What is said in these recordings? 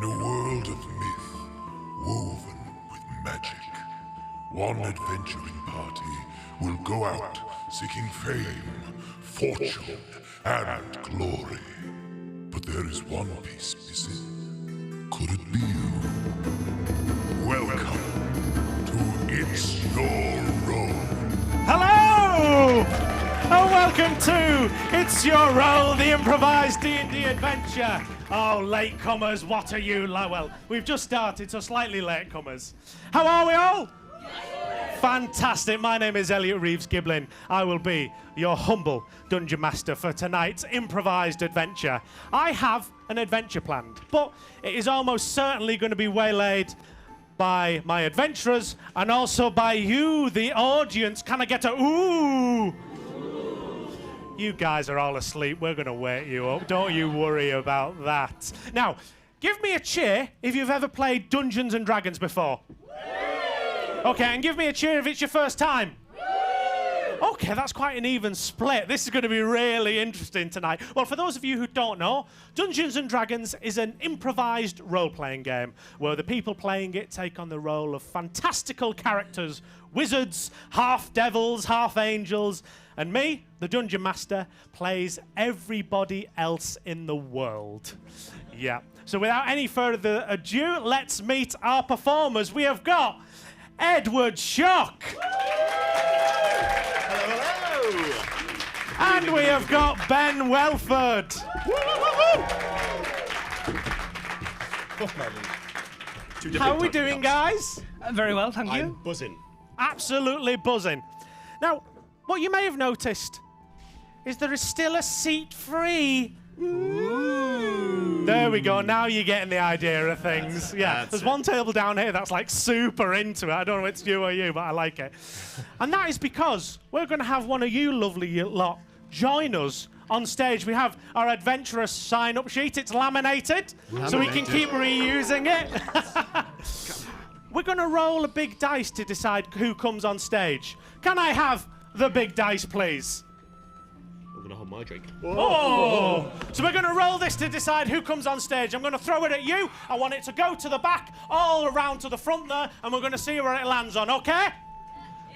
In a world of myth, woven with magic, one adventuring party will go out seeking fame, fortune, and glory. But there is one piece missing. Could it be you? Welcome to It's Your Role. Hello! And welcome to It's Your Role, the improvised D&D adventure. Oh, latecomers, what are you like? Well, we've just started, so slightly latecomers. How are we all? Fantastic. My name is Elliot Reeves Giblin. I will be your humble dungeon master for tonight's improvised adventure. I have an adventure planned, but it is almost certainly going to be waylaid by my adventurers and also by you, the audience. Can I get a ooh? You guys are all asleep. We're going to wake you up. Don't you worry about that. Now, give me a cheer if you've ever played Dungeons and Dragons before. Okay, and give me a cheer if it's your first time. Okay, that's quite an even split. This is going to be really interesting tonight. Well, for those of you who don't know, Dungeons & Dragons is an improvised role-playing game where the people playing it take on the role of fantastical characters, wizards, half devils, half angels, and me, the Dungeon Master, plays everybody else in the world. Yeah. So without any further ado, let's meet our performers. We have got Edward Shock. Hello. And we have got Ben Welford. How are we doing, guys? Very well, thank you. I'm buzzing. Absolutely buzzing. Now, what you may have noticed is there is still a seat free. Ooh. There we go. Now you're getting the idea of things. There's one table down here that's like super into it. I don't know if it's you or you, but I like it. And that is because we're going to have one of you lovely lot join us on stage. We have our adventurous sign-up sheet. It's laminated, so we can keep reusing it. We're going to roll a big dice to decide who comes on stage. Can I have the big dice, please? I'm gonna hold my drink. Oh! So we're going to roll this to decide who comes on stage. I'm going to throw it at you. I want it to go to the back, all around to the front there, and we're going to see where it lands on, okay?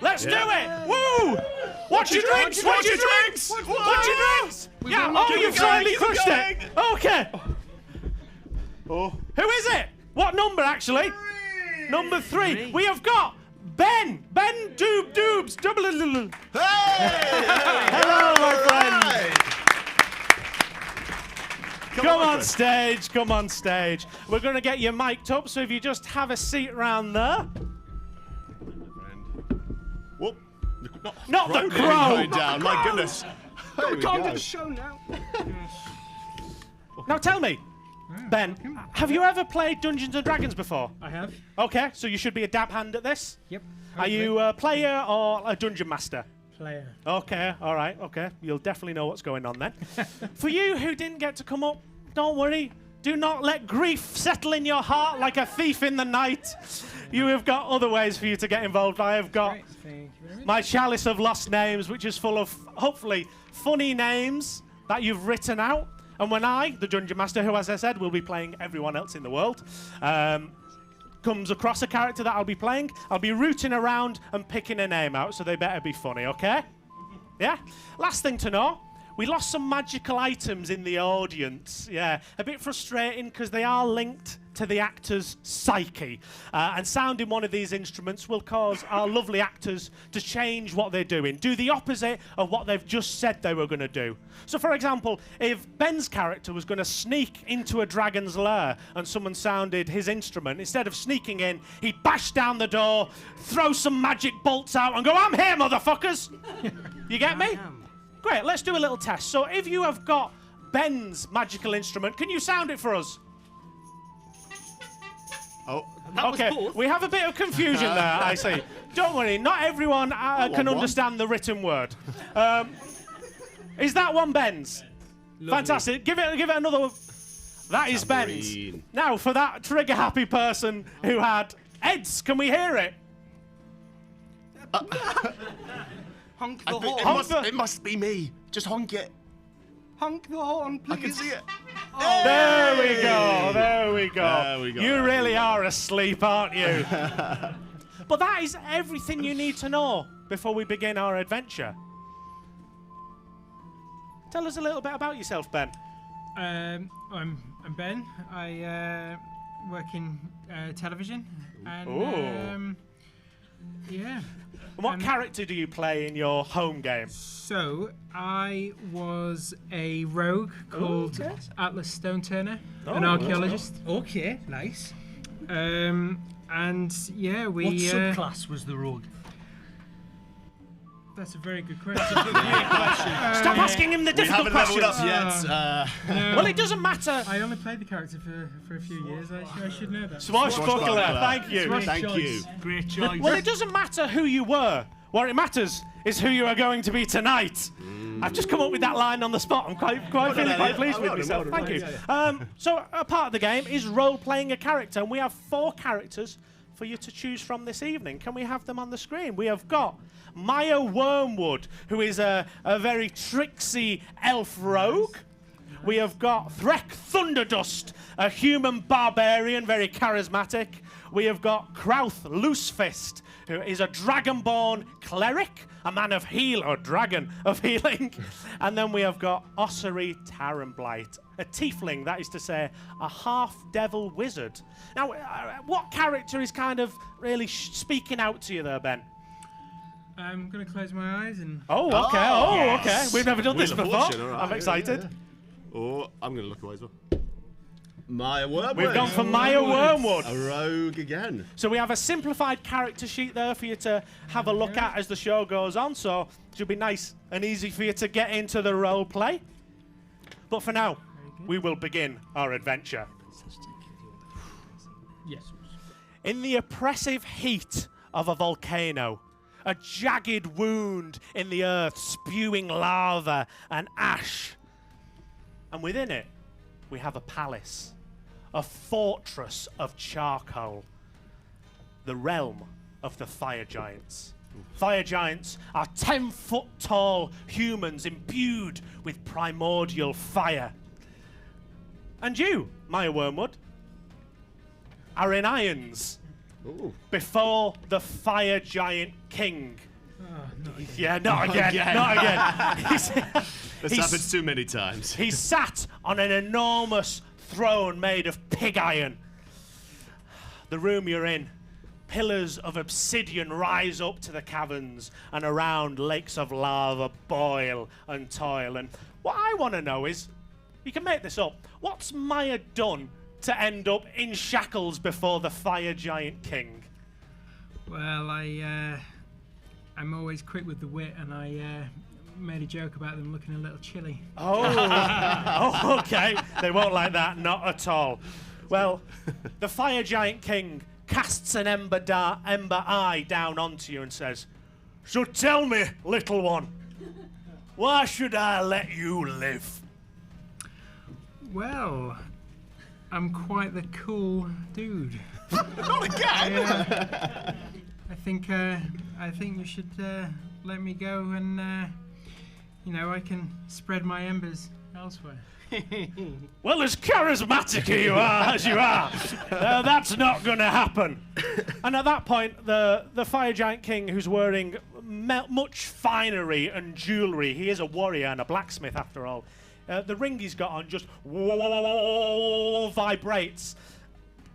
Let's do it! Woo! Watch your drinks! Watch your drinks! Watch your drinks! Yeah, oh, you've finally crushed it! Okay. Oh. Who is it? What number, actually? Number 3. We have got Ben Doobs. Hey! Hello, my friend. Come on stage, come on stage. We're going to get you mic'd up, so if you just have a seat around there. Whoop. Not the crow. Going down, my goodness. Go to the show now. Now tell me, Ben, have you ever played Dungeons & Dragons before? I have. Okay, so you should be a dab hand at this. Yep. Are you a player or a dungeon master? Player. Okay, all right, okay. You'll definitely know what's going on then. For you who didn't get to come up, don't worry. Do not let grief settle in your heart like a thief in the night. You have got other ways for you to get involved. I have got my chalice of lost names, which is full of, hopefully, funny names that you've written out. And when I, the Dungeon Master, who, as I said, will be playing everyone else in the world, comes across a character that I'll be playing, I'll be rooting around and picking a name out, so they better be funny, okay? Yeah? Last thing to know, we lost some magical items in the audience. Yeah, a bit frustrating because they are linked to the actor's psyche. And sounding one of these instruments will cause our lovely actors to change what they're doing, do the opposite of what they've just said they were going to do. So, for example, if Ben's character was going to sneak into a dragon's lair and someone sounded his instrument, instead of sneaking in, he'd bash down the door, throw some magic bolts out and go, "I'm here, motherfuckers!" You get me? Great, let's do a little test. So if you have got Ben's magical instrument, can you sound it for us? Oh, Okay, we have a bit of confusion there, I see. Don't worry, not everyone can understand the written word. Is that one Ben's? Lovely. Fantastic. Give it another one. That is Ben's. Now, for that trigger-happy person who had Ed's, can we hear it? Honk the horn. It must be me. Just honk it. Honk the horn, please. I can see it. There we go. There we go. There we go. You really are asleep, aren't you? But that is everything you need to know before we begin our adventure. Tell us a little bit about yourself, Ben. I'm Ben. I work in television. And, yeah. And what character do you play in your home game? So, I was a rogue called okay. Atlas Stone Turner, Oh, an archaeologist. Okay, nice. And yeah, we. What subclass was the rogue? That's a very good question. Stop asking him the We difficult haven't leveled questions. up yet. Well, it doesn't matter. I only played the character for a few years. I should know that. Swashbuckler, thank you. Swashbuckler. Thank you. Great choice. Well, it doesn't matter who you were. What it matters is who you are going to be tonight. I've just come up with that line on the spot. I'm quite feeling quite pleased with myself. Thank you. So a part of the game is role-playing a character, and we have 4 characters for you to choose from this evening. Can we have them on the screen? We have got Maya Wormwood, who is a very tricksy elf rogue. We have got Threk Thunderdust, a human barbarian, very charismatic. We have got Krauth Loosefist, who is a dragonborn cleric, a man of heal, or dragon of healing. And then we have got Ossery Tarenblight, a tiefling, that is to say, a half-devil wizard. Now, what character is kind of really speaking out to you there, Ben? I'm gonna close my eyes and. Oh, okay. Okay. We've never done this Wheel of before. Fortune, all right. I'm excited. Yeah. Oh, I'm going to look away as well. Maya Wormwood. We've gone for Maya Wormwood. A rogue again. So we have a simplified character sheet there for you to have a look at as the show goes on. So it should be nice and easy for you to get into the role play. But for now, we will begin our adventure. Yes. In the oppressive heat of a volcano, a jagged wound in the earth spewing lava and ash. And within it, we have a palace, a fortress of charcoal, the realm of the fire giants. Fire giants are 10-foot tall humans imbued with primordial fire. And you, Maya Wormwood, are in irons before the fire giant king. Yeah, not again, not again. This happens too many times. He's sat on an enormous throne made of pig iron. The room you're in, pillars of obsidian rise up to the caverns, and around lakes of lava boil and toil. And what I want to know is, you can make this up, what's Maya done to end up in shackles before the fire giant king? Well, I'm always quick with the wit, and I made a joke about them looking a little chilly. Oh, okay. They won't like that, not at all. Well, the fire giant king casts an ember eye down onto you and says, "So tell me, little one, why should I let you live?" Well, I'm quite the cool dude. Not again! I think you should let me go, and I can spread my embers elsewhere. Well, as charismatic as you are, that's not going to happen. And at that point, the fire giant king, who's wearing much finery and jewellery, he is a warrior and a blacksmith after all, the ring he's got on just vibrates.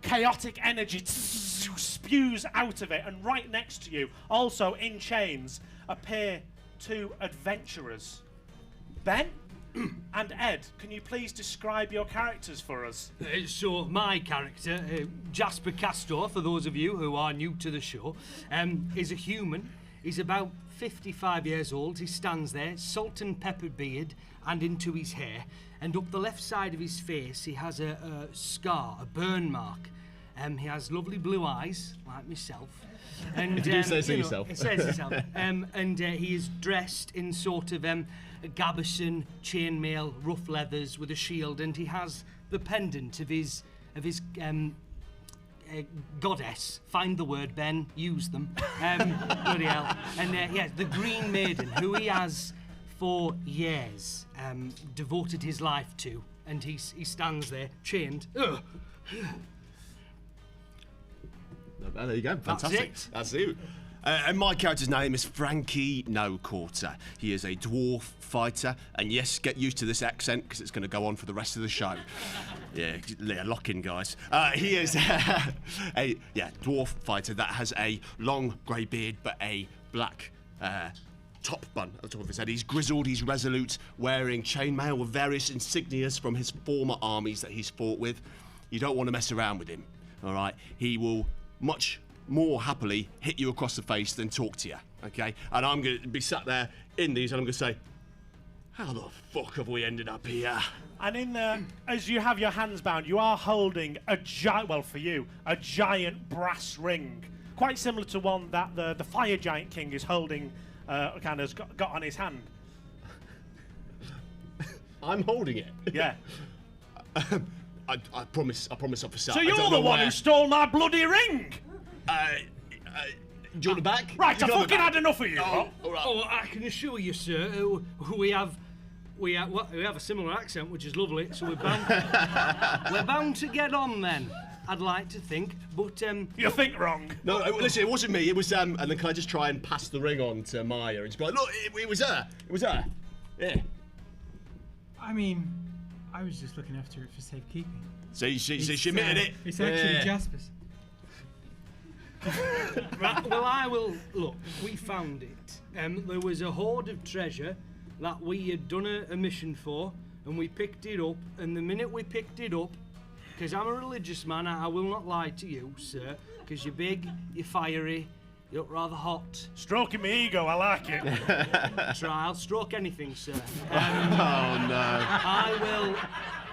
Chaotic energy spews out of it, and right next to you, also in chains, appear 2 adventurers. Ben and Ed, can you please describe your characters for us? So my character, Jasper Castor, for those of you who are new to the show, is a human. He's about 55 years old. He stands there, salt and pepper beard, and into his hair. And up the left side of his face, he has a scar, a burn mark. He has lovely blue eyes, like myself. And You say so yourself. It says himself. And he is dressed in sort of a gabardine, chainmail, rough leathers with a shield, and he has the pendant of his goddess. Find the word, Ben. Use them. Bloody hell. And the Green Maiden, who he has for years devoted his life to, and he stands there, chained. Ugh. There you go. Fantastic. That's you. And my character's name is Frankie No Quarter. He is a dwarf fighter, and yes, get used to this accent because it's going to go on for the rest of the show. Yeah, lock in, guys. He is a dwarf fighter that has a long grey beard but a black top bun at the top of his head. He's grizzled, he's resolute, wearing chainmail with various insignias from his former armies that he's fought with. You don't want to mess around with him, all right? He will much more happily hit you across the face than talk to you, okay? And I'm going to be sat there in these and I'm going to say, how the fuck have we ended up here? And in there, as you have your hands bound, you are holding a giant brass ring, quite similar to one that the Fire Giant King is holding, kind of got on his hand. I'm holding it? Yeah. I promise, officer. So you're the one who stole my bloody ring? Do you want it back? Right, I fucking had enough of you. Oh, all right. Oh, I can assure you, sir, we have a similar accent, which is lovely. So we're bound to get on then. I'd like to think, but You think wrong. No, listen, it wasn't me. It was and then can I just try and pass the ring on to Maya and just be like, look, it was her. It was her. Yeah. I mean, I was just looking after it for safekeeping. See, she admitted it. It's actually Jasper's. Right, well, I will look. We found it. There was a hoard of treasure that we had done a mission for, and we picked it up. And the minute we picked it up, because I'm a religious man, I will not lie to you, sir. Because you're big, you're fiery, you look rather hot. Stroking my ego, I like it. I'll stroke anything, sir. Oh no! I will.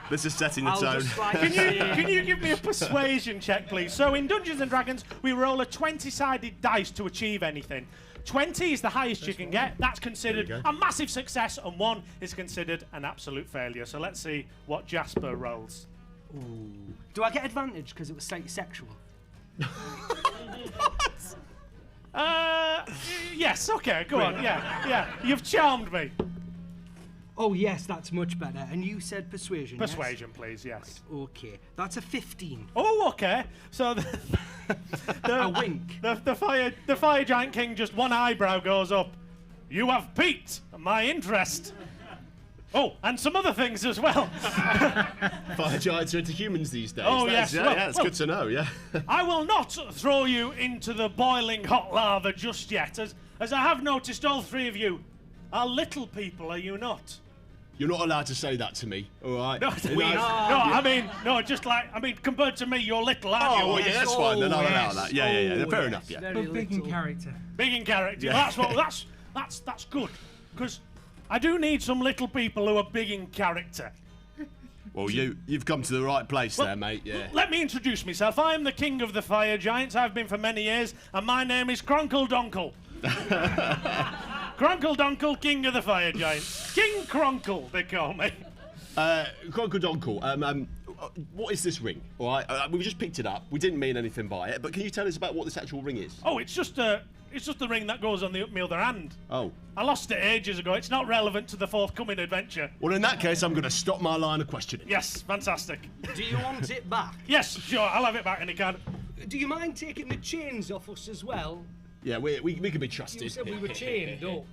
This is setting the I'll tone. just like to say- Can you give me a persuasion check, please? So in Dungeons & Dragons, we roll a 20-sided dice to achieve anything. 20 is the highest you can get. That's considered a massive success, and 1 is considered an absolute failure. So let's see what Jasper rolls. Ooh. Do I get advantage because it was slightly sexual? Yes, okay, go on. Yeah. You've charmed me. Oh yes, that's much better. And you said persuasion. yes? Persuasion, please, yes. Okay, that's a 15. Oh, okay. So A wink. The fire giant king, just one eyebrow goes up. You have piqued my interest. Oh, and some other things as well. Fire giants are into humans these days. Oh, yes. Yeah, that's good to know, yeah. I will not throw you into the boiling hot lava just yet, as I have noticed all 3 of you are little people, are you not? You're not allowed to say that to me, all right? No, compared to me, you're little, aren't you? Oh, well, yeah, that's fine. Then I'll allow that. Yeah. Fair yes. enough, yeah. Very But big in little. character. Big in character. Yeah. That's good, because I do need some little people who are big in character. Well, you've come to the right place there, mate, yeah. Let me introduce myself. I am the king of the fire giants. I've been for many years, and my name is Cronkle Donkle. Cronkle Donkle, king of the fire giants. King Cronkle, they call me. Cronkle Donkle, what is this ring, all right? We just picked it up. We didn't mean anything by it, but can you tell us about what this actual ring is? Oh, it's just the ring that goes on my other hand. Oh. I lost it ages ago. It's not relevant to the forthcoming adventure. Well, in that case, I'm going to stop my line of questioning. Yes, fantastic. Do you want it back? Yes, sure, I'll have it back any can. Do you mind taking the chains off us as well? Yeah, we can be trusted. You said we were chained up.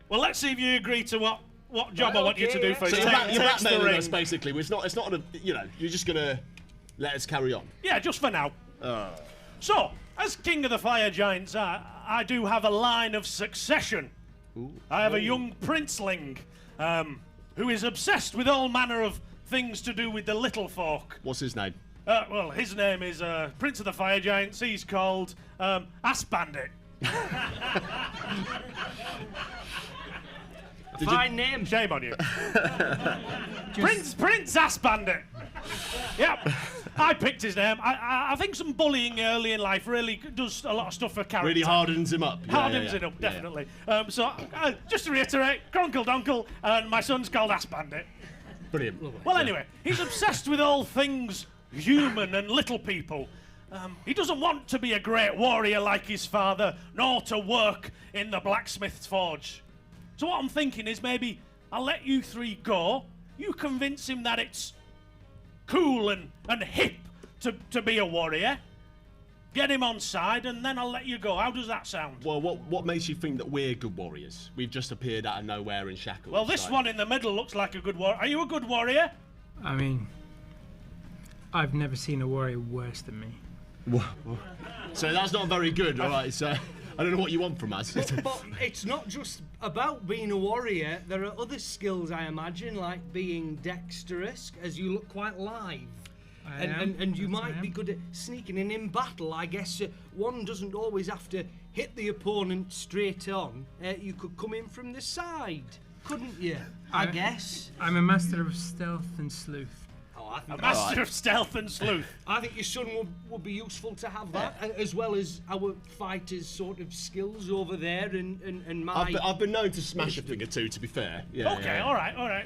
Well, let's see if you agree to what job Right, I want you to okay, do yeah. for So you. you're Takes the blackmailing ring. us, basically. It's not you're just going to let us carry on. Yeah, just for now. So, as king of the fire giants, I do have a line of succession. I have a young princeling who is obsessed with all manner of things to do with the little folk. What's his name? Well, his name is Prince of the Fire Giants. He's called Ass Bandit. Fine name. Shame on you. Prince Ass Bandit. Yep. I picked his name. I think some bullying early in life really does a lot of stuff for character. Really hardens him up. Hardens it up, definitely. So, just to reiterate, Cronkle Donkle, and my son's called Ass Bandit. Brilliant. Well, anyway, he's obsessed with all things human and little people. He doesn't want to be a great warrior like his father, nor to work in the blacksmith's forge. So what I'm thinking is maybe I'll let you 3 go. You convince him that it's cool and hip to be a warrior. Get him on side, and then I'll let you go. How does that sound? Well, what makes you think that we're good warriors? We've just appeared out of nowhere in shackles. Well, this one in the middle looks like a good warrior. Are you a good warrior? I mean, I've never seen a warrior worse than me. So that's not very good, all right? So I don't know what you want from us. But it's not just about being a warrior. There are other skills, I imagine, like being dexterous, as you look quite live. And you might be good at sneaking in battle. I guess one doesn't always have to hit the opponent straight on. You could come in from the side, couldn't you? I guess. I'm a master of stealth and sleuth. Oh, I think A master of stealth and sleuth. I think your son would be useful to have that, as well as our fighters' sort of skills over there and my... I've been known to smash a thing or two, to be fair. Yeah, Okay, all right.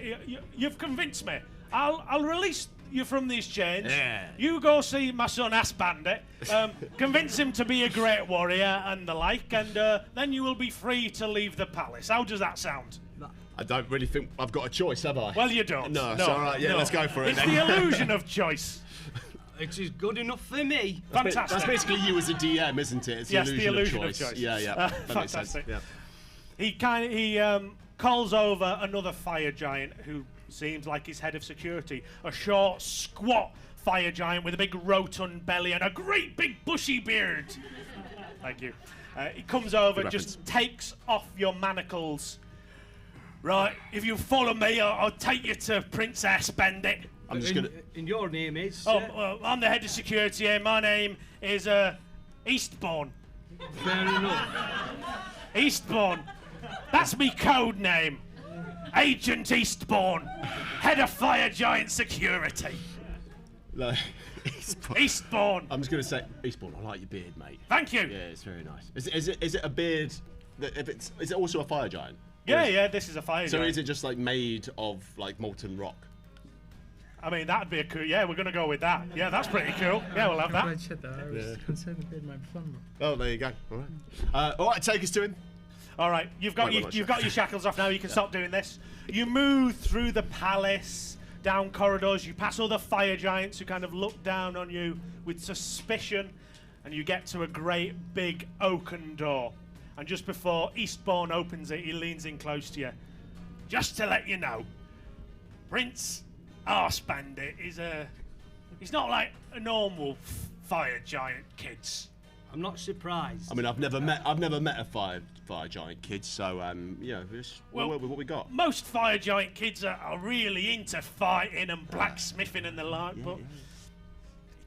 You've convinced me. I'll release you from these chains. Yeah. You go see my son Ass Bandit, convince him to be a great warrior and the like, and then you will be free to leave the palace. How does that sound? I don't really think I've got a choice, have I? Well, you don't. No, it's all right. Yeah, let's go for it It's then. the illusion of choice. It is good enough for me. Fantastic. That's basically you as a DM, isn't it? It's Yes, the the illusion, illusion of choice. Yeah, that makes sense. Fantastic. Yeah. He calls over another fire giant who seems like his head of security, a short, squat fire giant with a big rotund belly and a great big bushy beard. Thank you. He comes over, Good just takes off your manacles. Right, if you follow me, I'll take you to Princess Bandit. I'm just gonna. And your name is... I'm the head of security here. My name is Eastbourne. Fair enough. Eastbourne. That's me code name. Agent Eastbourne. Head of Fire Giant Security. Like, Eastbourne. I'm just gonna say, Eastbourne. I like your beard, mate. Thank you. Yeah, it's very nice. Is it a beard? Is it also a fire giant? Yeah, this is a fire So giant. is it just like made of like molten rock? I mean, that'd be a cool... Yeah, we're going to go with that. Yeah, that's pretty cool. Yeah, we'll have I'm glad that. you said that. I was concerned the beard might be fun. Oh, there you go. All right. All right, take us to him. All right, you've got Wait, your shackles off now. You can stop doing this. You move through the palace, down corridors. You pass all the fire giants who kind of look down on you with suspicion, and you get to a great big oaken door. And just before Eastbourne opens it, he leans in close to you. Just to let you know, Prince Arse Bandit he's not like a normal fire giant, kids. I'm not surprised. I mean, I've never met a fire giant kid, so what we got? Most fire giant kids are really into fighting and blacksmithing and the like, but he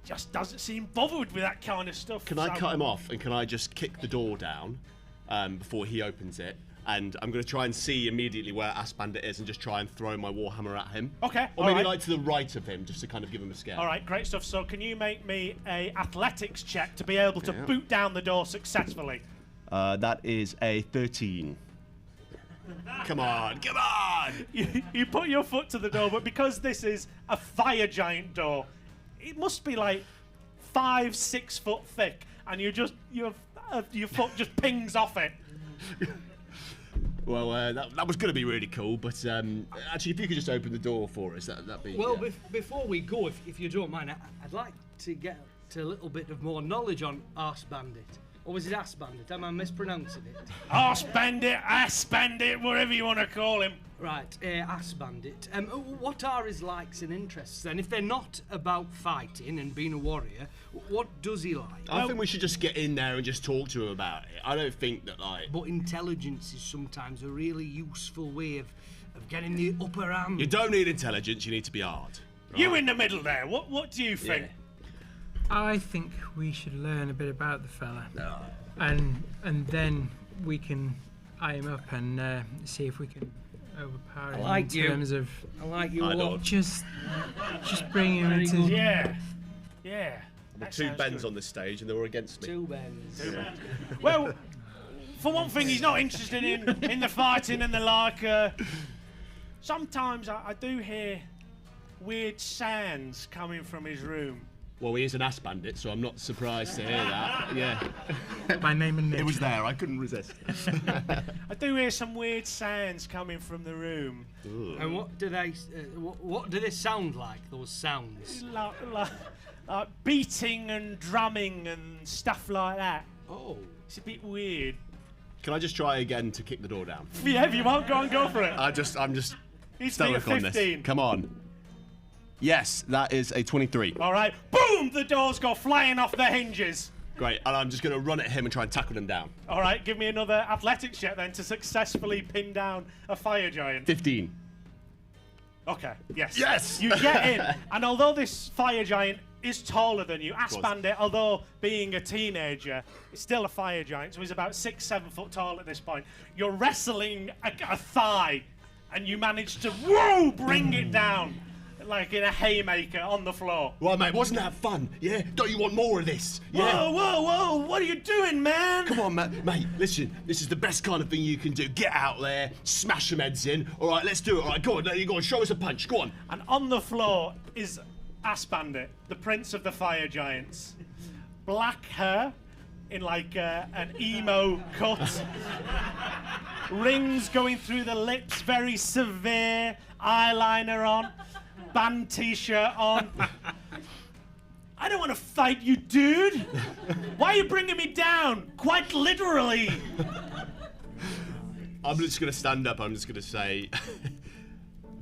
just doesn't seem bothered with that kind of stuff. Can I cut him off and can I just kick the door down before he opens it? And I'm going to try and see immediately where Ass Bandit is and just try and throw my warhammer at him. Okay. Or maybe all right. like to the right of him, just to kind of give him a scare. All right, great stuff. So can you make me a athletics check to be able to boot down the door successfully? That is a 13. Come on! You put your foot to the door, but because this is a fire giant door, it must be like 5-6 foot thick, and your foot just pings off it. Well, that was going to be really cool, but actually, if you could just open the door for us, that'd be... Well, before we go, if you don't mind, I'd like to get to a little bit of more knowledge on Arse Bandit. Or was it Ass Bandit? Am I mispronouncing it? Arse Bandit, Ass Bandit, whatever you want to call him. Right, Ass Bandit. What are his likes and interests then? If they're not about fighting and being a warrior, what does he like? I think we should just get in there and just talk to him about it. I don't think that, like... But intelligence is sometimes a really useful way of getting the upper hand. You don't need intelligence, you need to be hard. Right? You in the middle there, what do you think? I think we should learn a bit about the fella, and then we can eye him up and see if we can overpower him in terms of. I like you a lot. Just bring him into. Yeah. There were That two sounds Bens good. on this stage and they were against me. Two Bens. Well, for one thing, he's not interested in the fighting and the like. Sometimes I do hear weird sounds coming from his room. Well, he is an ass bandit, so I'm not surprised to hear that. Yeah. My name and nature. It was there. I couldn't resist. I do hear some weird sounds coming from the room. And what do they? What do they sound like? Those sounds. Like beating and drumming and stuff like that. Oh. It's a bit weird. Can I just try again to kick the door down? Yeah, if you want, go for it. I'm just He's stoic on this. 15. Come on. Yes, that is a 23. All right. Boom! The doors go flying off the hinges. Great, and I'm just going to run at him and try and tackle him down. All right, give me another athletics check then to successfully pin down a fire giant. 15. Okay, yes. Yes! You get in, and although this fire giant is taller than you, Ass Bandit, although being a teenager, is still a fire giant, so he's about 6-7 foot tall at this point. You're wrestling a thigh, and you manage to, bring it down. Like in a haymaker on the floor. Right, mate, wasn't that fun? Yeah? Don't you want more of this? Yeah? Whoa, what are you doing, man? Come on, mate, listen, this is the best kind of thing you can do. Get out there, smash some heads in. All right, let's do it. All right, go on, show us a punch, go on. And on the floor is Ass Bandit, the prince of the fire giants. Black hair in like an emo cut. Rings going through the lips, very severe. Eyeliner on. Band t-shirt on. I don't want to fight you, dude. Why are you bringing me down? Quite literally. I'm just going to stand up. I'm just going to say,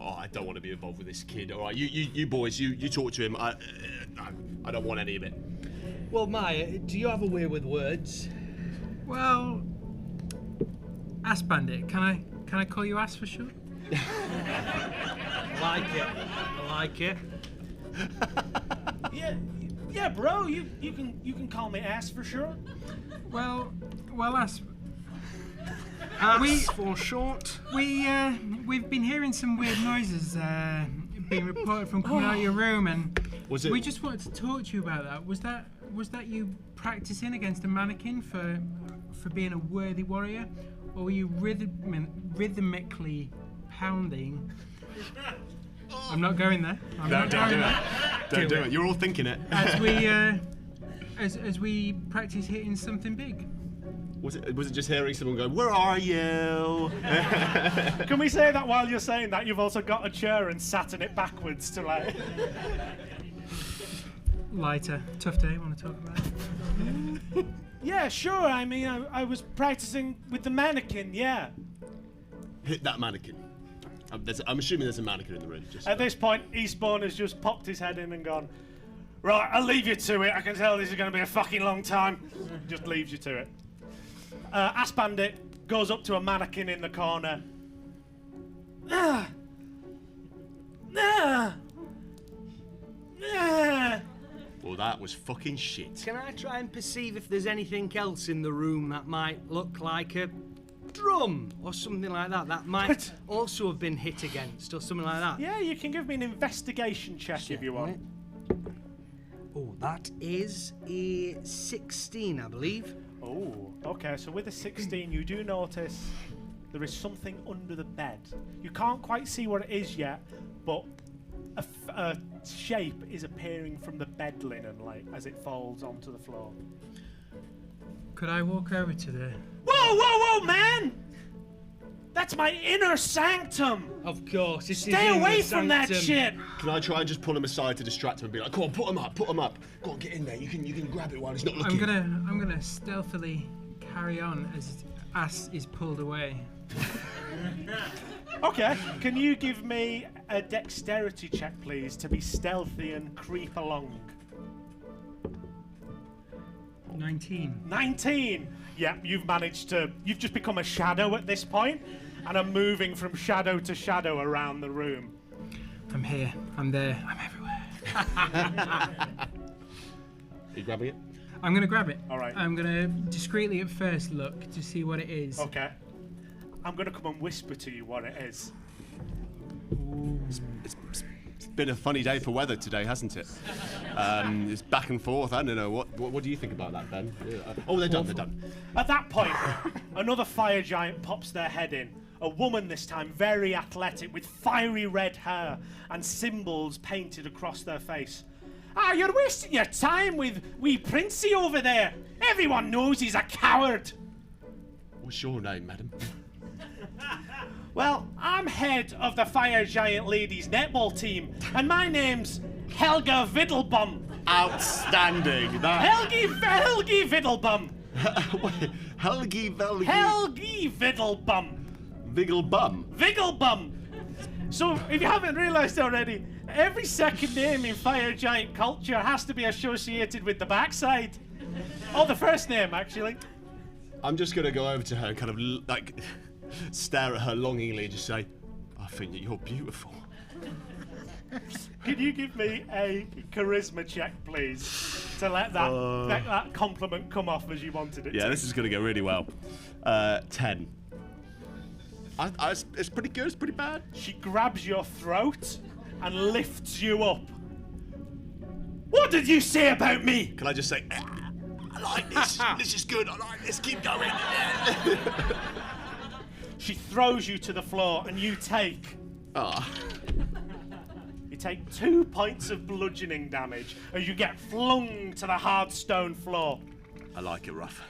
I don't want to be involved with this kid. All right, you boys, you talk to him. I don't want any of it. Well, Maya, do you have a way with words? Well, Ass Bandit, can I call you Ass for short? I like it. Yeah, bro. You can call me Ass for sure. Well, Ass. For short. We've been hearing some weird noises being reported from coming out of your room, and we just wanted to talk to you about that. Was that you practicing against a mannequin for being a worthy warrior, or were you rhythmically pounding? I'm not going there. Don't do it. You're all thinking it. As we practice hitting something big. Was it just hearing someone go, "Where are you?" Can we say that while you're saying that, you've also got a chair and sat in it backwards to like... Lighter. Tough day, want to talk about it? Yeah, sure. I mean, I was practicing with the mannequin, yeah. Hit that mannequin. I'm assuming there's a mannequin in the room. At this point, Eastbourne has just popped his head in and gone, right, I'll leave you to it. I can tell this is going to be a fucking long time. Just leaves you to it. Ass Bandit goes up to a mannequin in the corner. Well, that was fucking shit. Can I try and perceive if there's anything else in the room that might look like a drum or something like that that might also have been hit against or something like that? Yeah, you can give me an investigation check if you want. Oh, that is a 16, I believe. Oh, okay, so with a 16 you do notice there is something under the bed. You can't quite see what it is yet, but a shape is appearing from the bed linen, like, as it falls onto the floor. Could I walk over to the... Whoa, man! That's my inner sanctum! Of course, Stay away from that shit! Can I try and just pull him aside to distract him and be like, "Come on, put him up. Go on, get in there. You can grab it while he's not looking." I'm gonna stealthily carry on as Ass is pulled away. Okay, can you give me a dexterity check, please, to be stealthy and creep along? 19. 19! Yeah, you've just become a shadow at this point, and are moving from shadow to shadow around the room. I'm here, I'm there, I'm everywhere. Are you grabbing it? I'm gonna grab it. All right. I'm gonna discreetly at first look to see what it is. Okay. I'm gonna come and whisper to you what it is. It's been a funny day for weather today, hasn't it? It's back and forth. I don't know. What do you think about that, Ben? They're done. At that point, another fire giant pops their head in. A woman this time, very athletic, with fiery red hair and symbols painted across their face. Ah, you're wasting your time with wee Princey over there. Everyone knows he's a coward. What's your name, madam? Well, I'm head of the Fire Giant Ladies netball team, and my name's Helga Viddlebum. Outstanding. Helgi Viddlebum. Wait, Helgi Velgi. Helgi Viddlebum. Vigglebum. Vigglebum. So, if you haven't realised already, every second name in Fire Giant culture has to be associated with the backside. Or the first name, actually. I'm just gonna go over to her and kind of like stare at her longingly and just say, I think that you're beautiful. Can you give me a charisma check, please, to let that compliment come off as you wanted it to? Yeah, this is gonna go really well. 10. It's pretty good, it's pretty bad. She grabs your throat and lifts you up. What did you say about me? Can I just say, I like this, this is good, I like this, keep going. She throws you to the floor and you take... You take 2 points of bludgeoning damage as you get flung to the hard stone floor. I like it rough.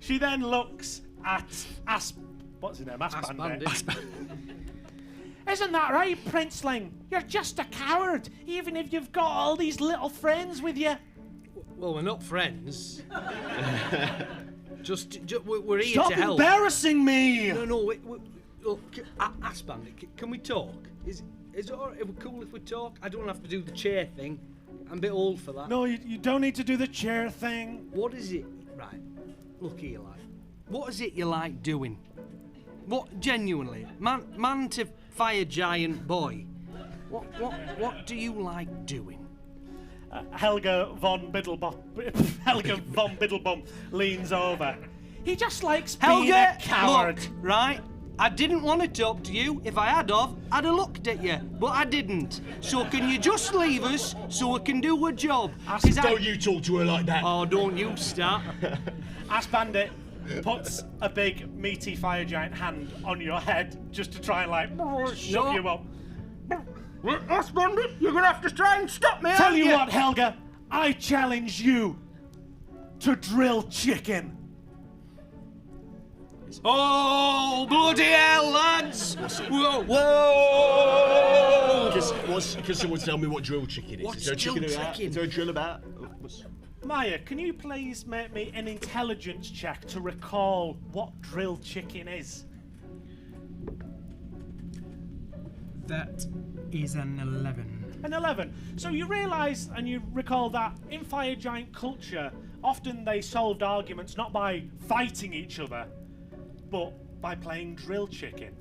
She then looks at what's his name? Aspander. Isn't that right, Princeling? You're just a coward, even if you've got all these little friends with you. Well, we're not friends. just we're here Stop to help. embarrassing me! No, look, Aspander, can we talk? Is it alright? Are we cool if we talk? I don't have to do the chair thing. I'm a bit old for that. No, you don't need to do the chair thing. What is it? Right, look here, lad. What is it you like doing? What, genuinely, man to fire giant boy? What do you like doing? Helga von Biddlebum leans over. He just likes being a coward. Look, right? I didn't want to talk to you. If I had of, I'd have looked at you, but I didn't. So can you just leave us so we can do a job? Don't you talk to her like that. Oh, don't you start. Aspander puts a big meaty fire giant hand on your head just to try and shut you up. Aspander, you're gonna have to try and stop me. Tell you what, Helga, I challenge you to drill chicken. Oh, bloody hell, lads! Whoa! Can someone tell me what drill chicken is? What's is there a drill chicken about? chicken? Is there a drill about? Maya, can you please make me an intelligence check to recall what drill chicken is? That is an 11. An 11. So you realise and you recall that in Fire Giant culture, often they solved arguments not by fighting each other, but by playing drill chicken.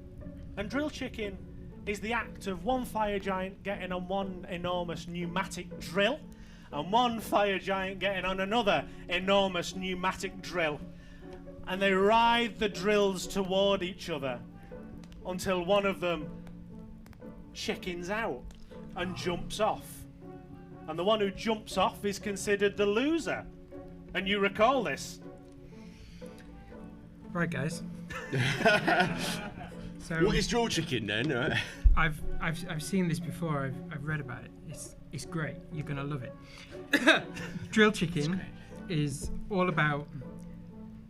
And drill chicken is the act of one fire giant getting on one enormous pneumatic drill and one fire giant getting on another enormous pneumatic drill. And they ride the drills toward each other until one of them chickens out and jumps off. And the one who jumps off is considered the loser. And you recall this. Right, guys. So What is drill chicken then? I've seen this before. I've read about it. It's great. You're gonna love it. Drill chicken is all about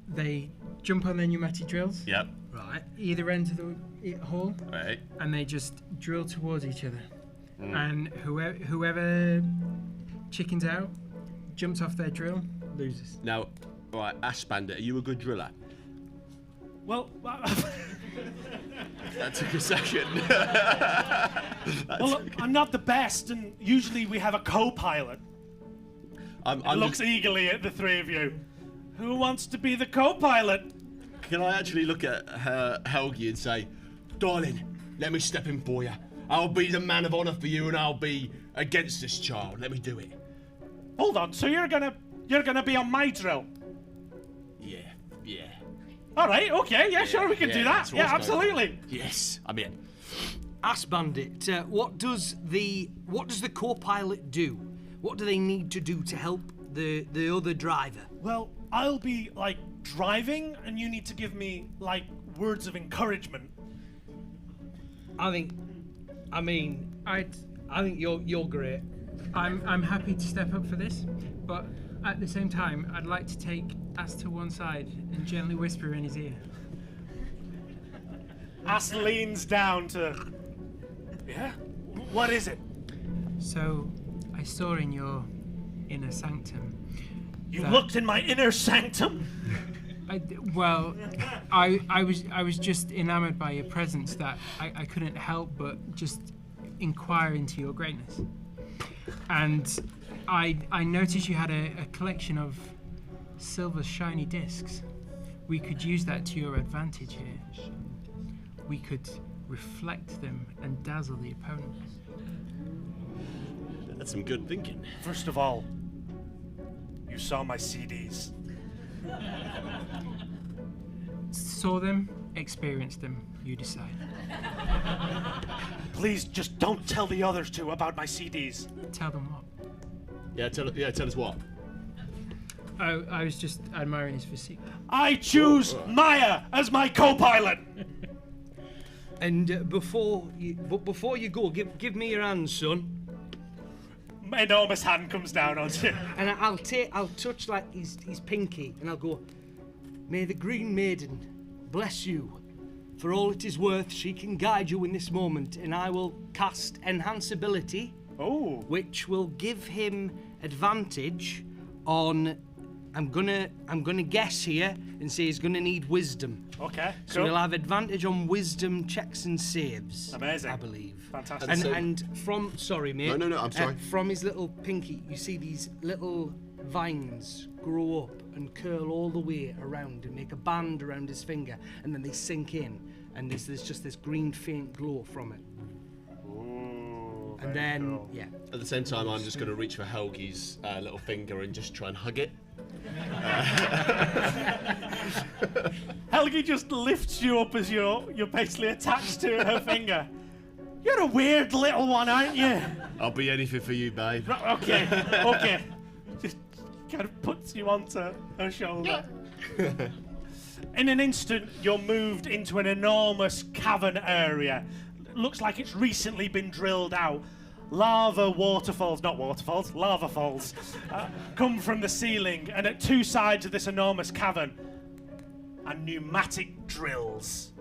they jump on their pneumatic drills. Yep. Right. Either end of the hall. Right. And they just drill towards each other. And whoever chickens out, jumps off their drill, loses. Now, right, Aspander, are you a good driller? Well, That took a second. well, look, I'm not the best, and usually we have a co-pilot. I'm Looks eagerly at the three of you. Who wants to be the co-pilot? Can I actually look at Helgi and say, darling, let me step in for you. I'll be the man of honor for you, and I'll be against this child. Let me do it. Hold on. So you're gonna be on my drill? Yeah. All right. Okay. Yeah. Sure. We can do that. that's Yeah. what's going on. Absolutely. Yes, I'm in. Ask Bandit, what does the co-pilot do? What do they need to do to help the other driver? Well, I'll be like driving, and you need to give me like words of encouragement. I mean, I'd I think you're great. I'm happy to step up for this, but at the same time, I'd like to take Ass to one side and gently whisper in his ear. Ass leans down to... Yeah? What is it? So, I saw in your inner sanctum. You looked in my inner sanctum? I was just enamored by your presence that I couldn't help but just inquire into your greatness. And I noticed you had a collection of silver shiny discs. We could use that to your advantage here. We could reflect them and dazzle the opponent. That's some good thinking. First of all, you saw my CDs. Saw them, experienced them, you decide. Please just don't tell the others two about my CDs. Tell them what? Tell us what. I was just admiring his physique. I choose Maya as my co-pilot. And before you go, give me your hand, son. My enormous hand comes down onto you. And I'll touch like his pinky, and I'll go, may the Green Maiden bless you. For all it is worth, she can guide you in this moment, and I will cast Enhance Ability, which will give him advantage on. I'm gonna guess here and say he's gonna need wisdom. Okay, So cool. he'll have advantage on wisdom checks and saves. Amazing. I believe. Fantastic. And from sorry, mate. No, I'm sorry. From his little pinky, you see these little vines grow up and curl all the way around and make a band around his finger, and then they sink in, and there's just this green faint glow from it. Ooh, And then yeah. At the same time, I'm just going to reach for Helgi's little finger and just try and hug it. Helgi just lifts you up as you're basically attached to her finger. You're a weird little one, aren't you? I'll be anything for you, babe. Okay. Just kind of puts you onto her shoulder. In an instant, you're moved into an enormous cavern area. Looks like it's recently been drilled out. Lava falls come from the ceiling, and at two sides of this enormous cavern are pneumatic drills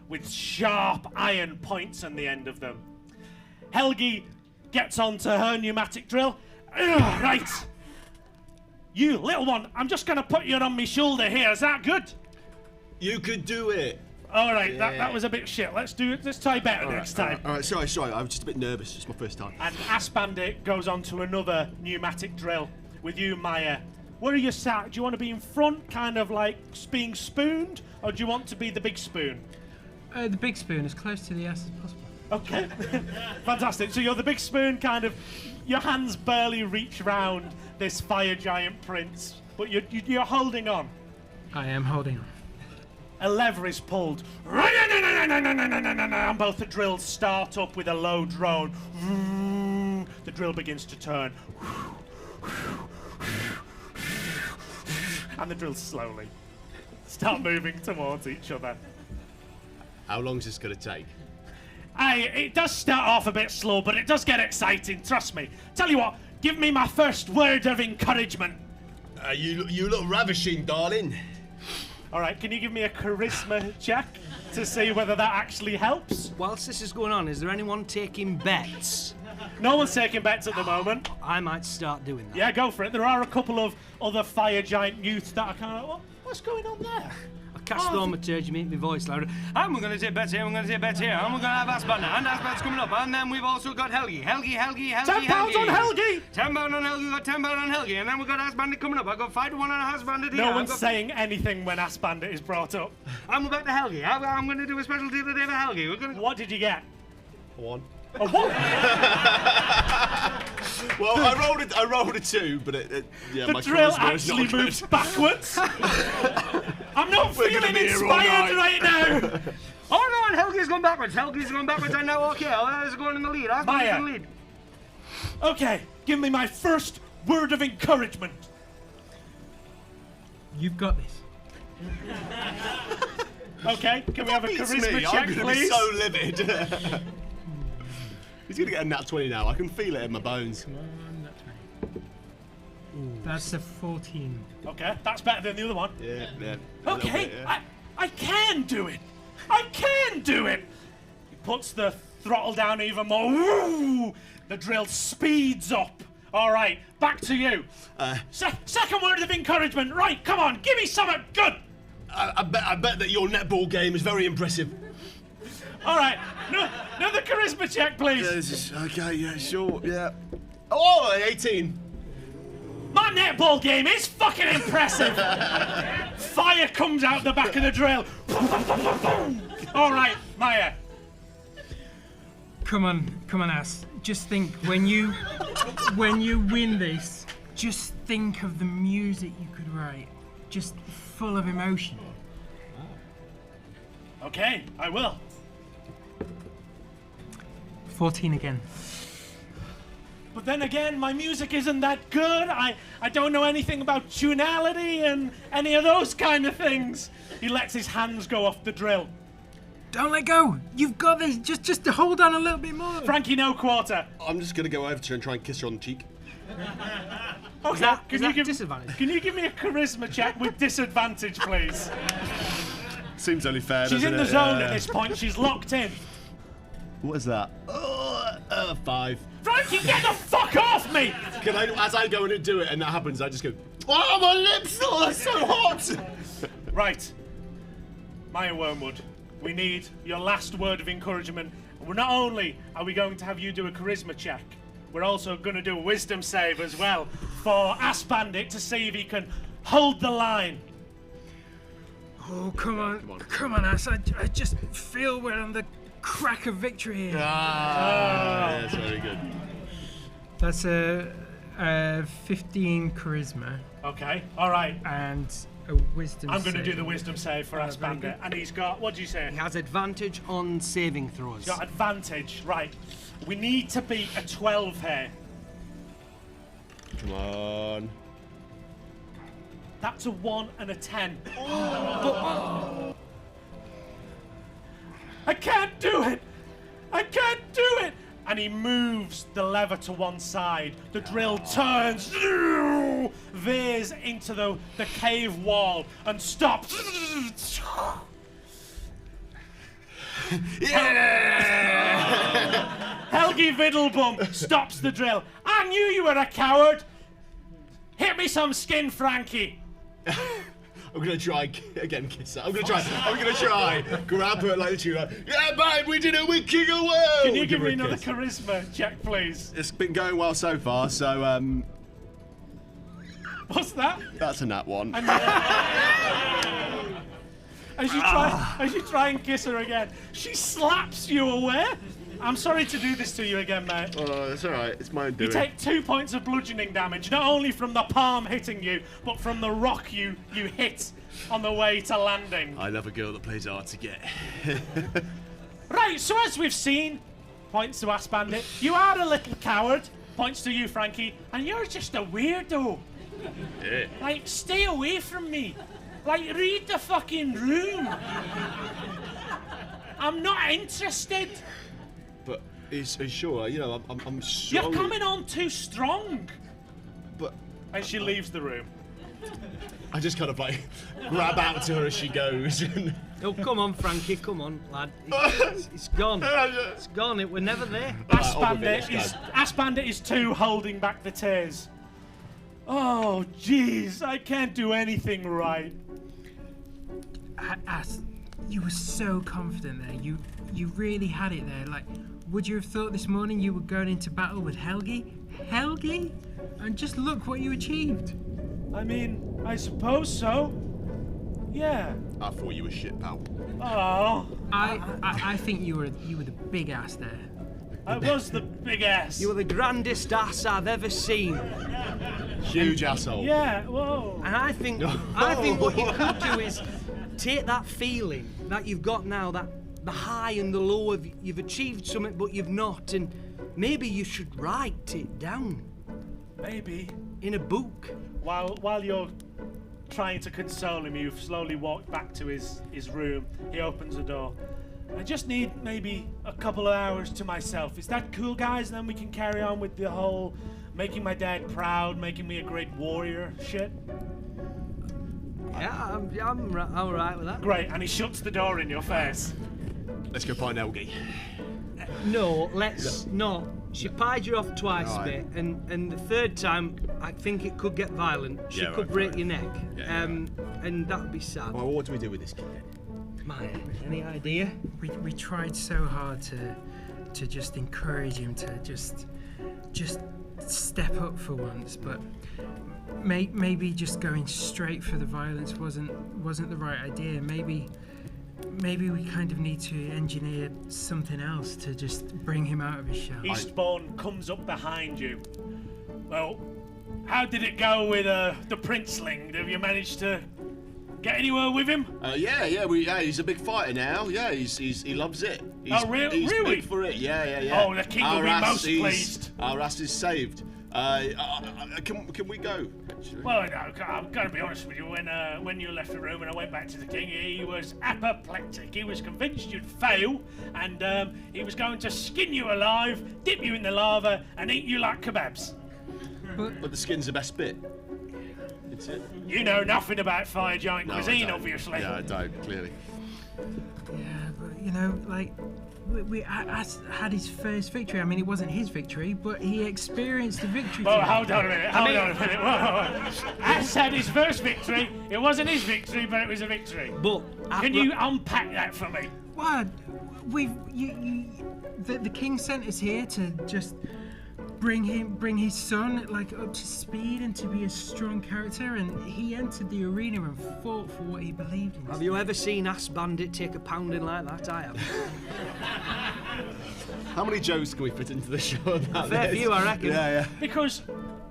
with sharp iron points on the end of them. Helgi gets onto her pneumatic drill. Right. You, little one, I'm just going to put you on my shoulder here. Is that good? You could do it. All right, that was a bit shit. Let's try better next time. All right, sorry. I was just a bit nervous. It's my first time. And Ass Bandit goes on to another pneumatic drill with you, Maya. Where are you sat? Do you want to be in front, kind of like being spooned, or do you want to be the big spoon? The big spoon, as close to the ass as possible. Okay, fantastic. So you're the big spoon, kind of. Your hands barely reach round this fire giant prince, but you're holding on. I am holding on. A lever is pulled, and both the drills start up with a low drone. The drill begins to turn, and the drills slowly start moving towards each other. How long is this going to take? It does start off a bit slow, but it does get exciting, trust me. Tell you what, give me my first word of encouragement. You look ravishing, darling. All right, can you give me a charisma check to see whether that actually helps? Whilst this is going on, is there anyone taking bets? No one's taking bets at the moment. I might start doing that. Yeah, go for it. There are a couple of other fire giant youths that are kind of, what's going on there? I cast thaumaturgy, make my voice louder. And we're going to take bets here, and we're going to take bets here, and we're going to have Asbanda, and Asbanda's coming up, and then we've also got Helgi. Helgi. £10 on Helgi! £10 on Helgi, we've got £10 on Helgi, and then we've got Asbanda coming up. I've got 5 to 1 on Asbanda here. No one's saying anything when Ass Bandit is brought up. And we're back to Helgi. I'm going to do a special deal today for Helgi. What did you get? 1. A what? Well, I rolled a 2, but the drill actually moves backwards. I'm not feeling inspired right now. Oh no, and Helgi's going backwards. I know. Okay, I'll going in the lead. Maya. In the lead. Okay, give me my first word of encouragement. You've got this. Okay, can we have a charisma check, I'm going to be please? so livid. He's going to get a nat 20 now. I can feel it in my bones. Come on, nat 20. That's a 14. Okay, that's better than the other one. Yeah. Okay, Bit, yeah. I can do it. I can do it. He puts the throttle down even more. Woo! The drill speeds up. All right, back to you. Second word of encouragement. Right, come on, give me something good. I bet that your netball game is very impressive. All right, another charisma check, please. Okay, yeah, sure, yeah. Oh, 18. My netball game is fucking impressive. Fire comes out the back of the drill. All right, Maya. Come on, ass. Just think, when you win this, just think of the music you could write. Just full of emotion. Okay, I will. 14 again. But then again, my music isn't that good. I don't know anything about tonality and any of those kind of things. He lets his hands go off the drill. Don't let go. You've got this. Just to hold on a little bit more. Frankie, no quarter. I'm just going to go over to her and try and kiss her on the cheek. Okay, Is that disadvantage? Can you give me a charisma check with disadvantage, please? Seems only fair, She's doesn't in the it? zone Yeah. at this point. She's locked in. What is that? 5. Frankie, get the fuck off me! Can I, as I go in and do it and that happens, I just go, oh, my lips! Oh, that's so hot! Right. Maya Wormwood, we need your last word of encouragement. We're not only are we going to have you do a charisma check, we're also going to do a wisdom save as well for Ass Bandit to see if he can hold the line. Oh, come on, ass. I just feel we're on the crack of victory here. That's very good. That's a 15 charisma Okay, all right. and a wisdom. I'm going to save. do the wisdom save for Ass very Bandit. good. And he's got, what do you say? He has advantage on saving throws. He's got advantage, right. We need to beat a 12 here. Come on. That's a 1 and a 10. I can't do it! I can't do it! And he moves the lever to one side. The drill turns, veers into the cave wall and stops. Helgi Viddlebum stops the drill. I knew you were a coward. Hit me some skin, Frankie. I'm gonna try again, kiss her. I'm gonna try. Grab her like the like, yeah, babe, we did it. We're king of the world. Can you give me her a another kiss. charisma check, please? It's been going well so far. So What's that? that's a nat 1. As you try and kiss her again, she slaps you away. I'm sorry to do this to you again, mate. Oh, that's all right. It's my You doing. take 2 points of bludgeoning damage, not only from the palm hitting you, but from the rock you hit on the way to landing. I love a girl that plays hard to get. Right, so as we've seen, points to Ass Bandit, you are a little coward, points to you, Frankie, and you're just a weirdo. Yeah. Like, stay away from me. Like, read the fucking room. I'm not interested. But is sure, you know, I'm strong. You're coming on too strong. But And she leaves the room. I just kind of like grab out to her as she goes. Oh, come on, Frankie, come on, lad. It's gone. It's gone. It were never there. Ass all of it, let's Ass Bandit is 2 holding back the tears. Oh, jeez, I can't do anything right. Ass, you were so confident there. You really had it there. Like, would you have thought this morning you were going into battle with Helgi? Helgi? And just look what you achieved. I mean, I suppose so. Yeah. I thought you were shit, pal. Oh, I think you were the big ass there. I was the big ass. You were the grandest ass I've ever seen. Huge asshole. Yeah, whoa. And I think what you could do is take that feeling that you've got now, that the high and the low of you've achieved something but you've not, and maybe you should write it down Maybe. in a book. While you're trying to console him, you've slowly walked back to his room. He opens the door. I just need maybe a couple of hours to myself. Is that cool, guys? Then we can carry on with the whole making my dad proud, making me a great warrior shit. Yeah, I'm all right with that. Great, and he shuts the door in your face. Let's go find Elgie. No, let's not. She pied you off twice, Right. mate, and the third time, I think it could get violent. She Yeah, could right, break right. your neck, Yeah, and that would be sad. Well, what do we do with this kid then? Maya, any idea? We tried so hard to just encourage him to just step up for once, but maybe just going straight for the violence wasn't the right idea. Maybe we kind of need to engineer something else to just bring him out of his shell. Eastbourne comes up behind you. Well, how did it go with the princeling? Have you managed to get anywhere with him? Yeah, he's a big fighter now. Yeah, he loves it. He's, really? He's big for it. Yeah. Oh, the king will be most pleased. Our ass is saved. Can we go? Actually? Well, no, I've got to be honest with you. When you left the room and I went back to the king, he was apoplectic. He was convinced you'd fail, and he was going to skin you alive, dip you in the lava, and eat you like kebabs. But the skin's the best bit. It's it. You know nothing about fire giant No, I cuisine, don't. obviously. Yeah, I don't, clearly. Yeah, but you know, like we had his first victory. I mean, it wasn't his victory, but he experienced the victory. Well, today. hold on a minute. Hold on a minute. Whoa. Ash had his first victory. It wasn't his victory, but it was a victory. But Can you unpack that for me? What? The king sent us here to just bring his son like up to speed and to be a strong character, and he entered the arena and fought for what he believed in. Have you ever seen Ass Bandit take a pounding like that? I have. How many jokes can we fit into the show about Fair this? few, I reckon. Yeah. Because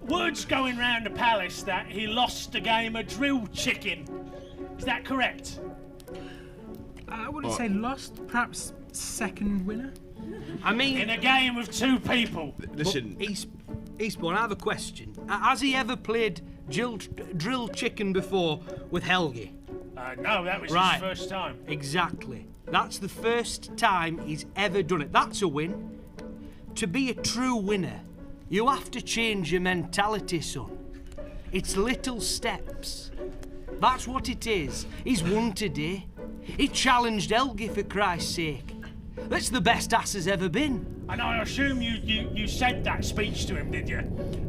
word's going round the palace that he lost a game of drill chicken. Is that correct? I wouldn't say lost, perhaps second winner. I mean, In a game of two people. Listen, Eastbourne, I have a question. Has he ever played drilled chicken before with Helgi? No, that was Right. his first time. Exactly. That's the first time he's ever done it. That's a win. To be a true winner, you have to change your mentality, son. It's little steps. That's what it is. He's won today. He challenged Helgi, for Christ's sake. That's the best Ass has ever been. And I assume you said that speech to him, did you?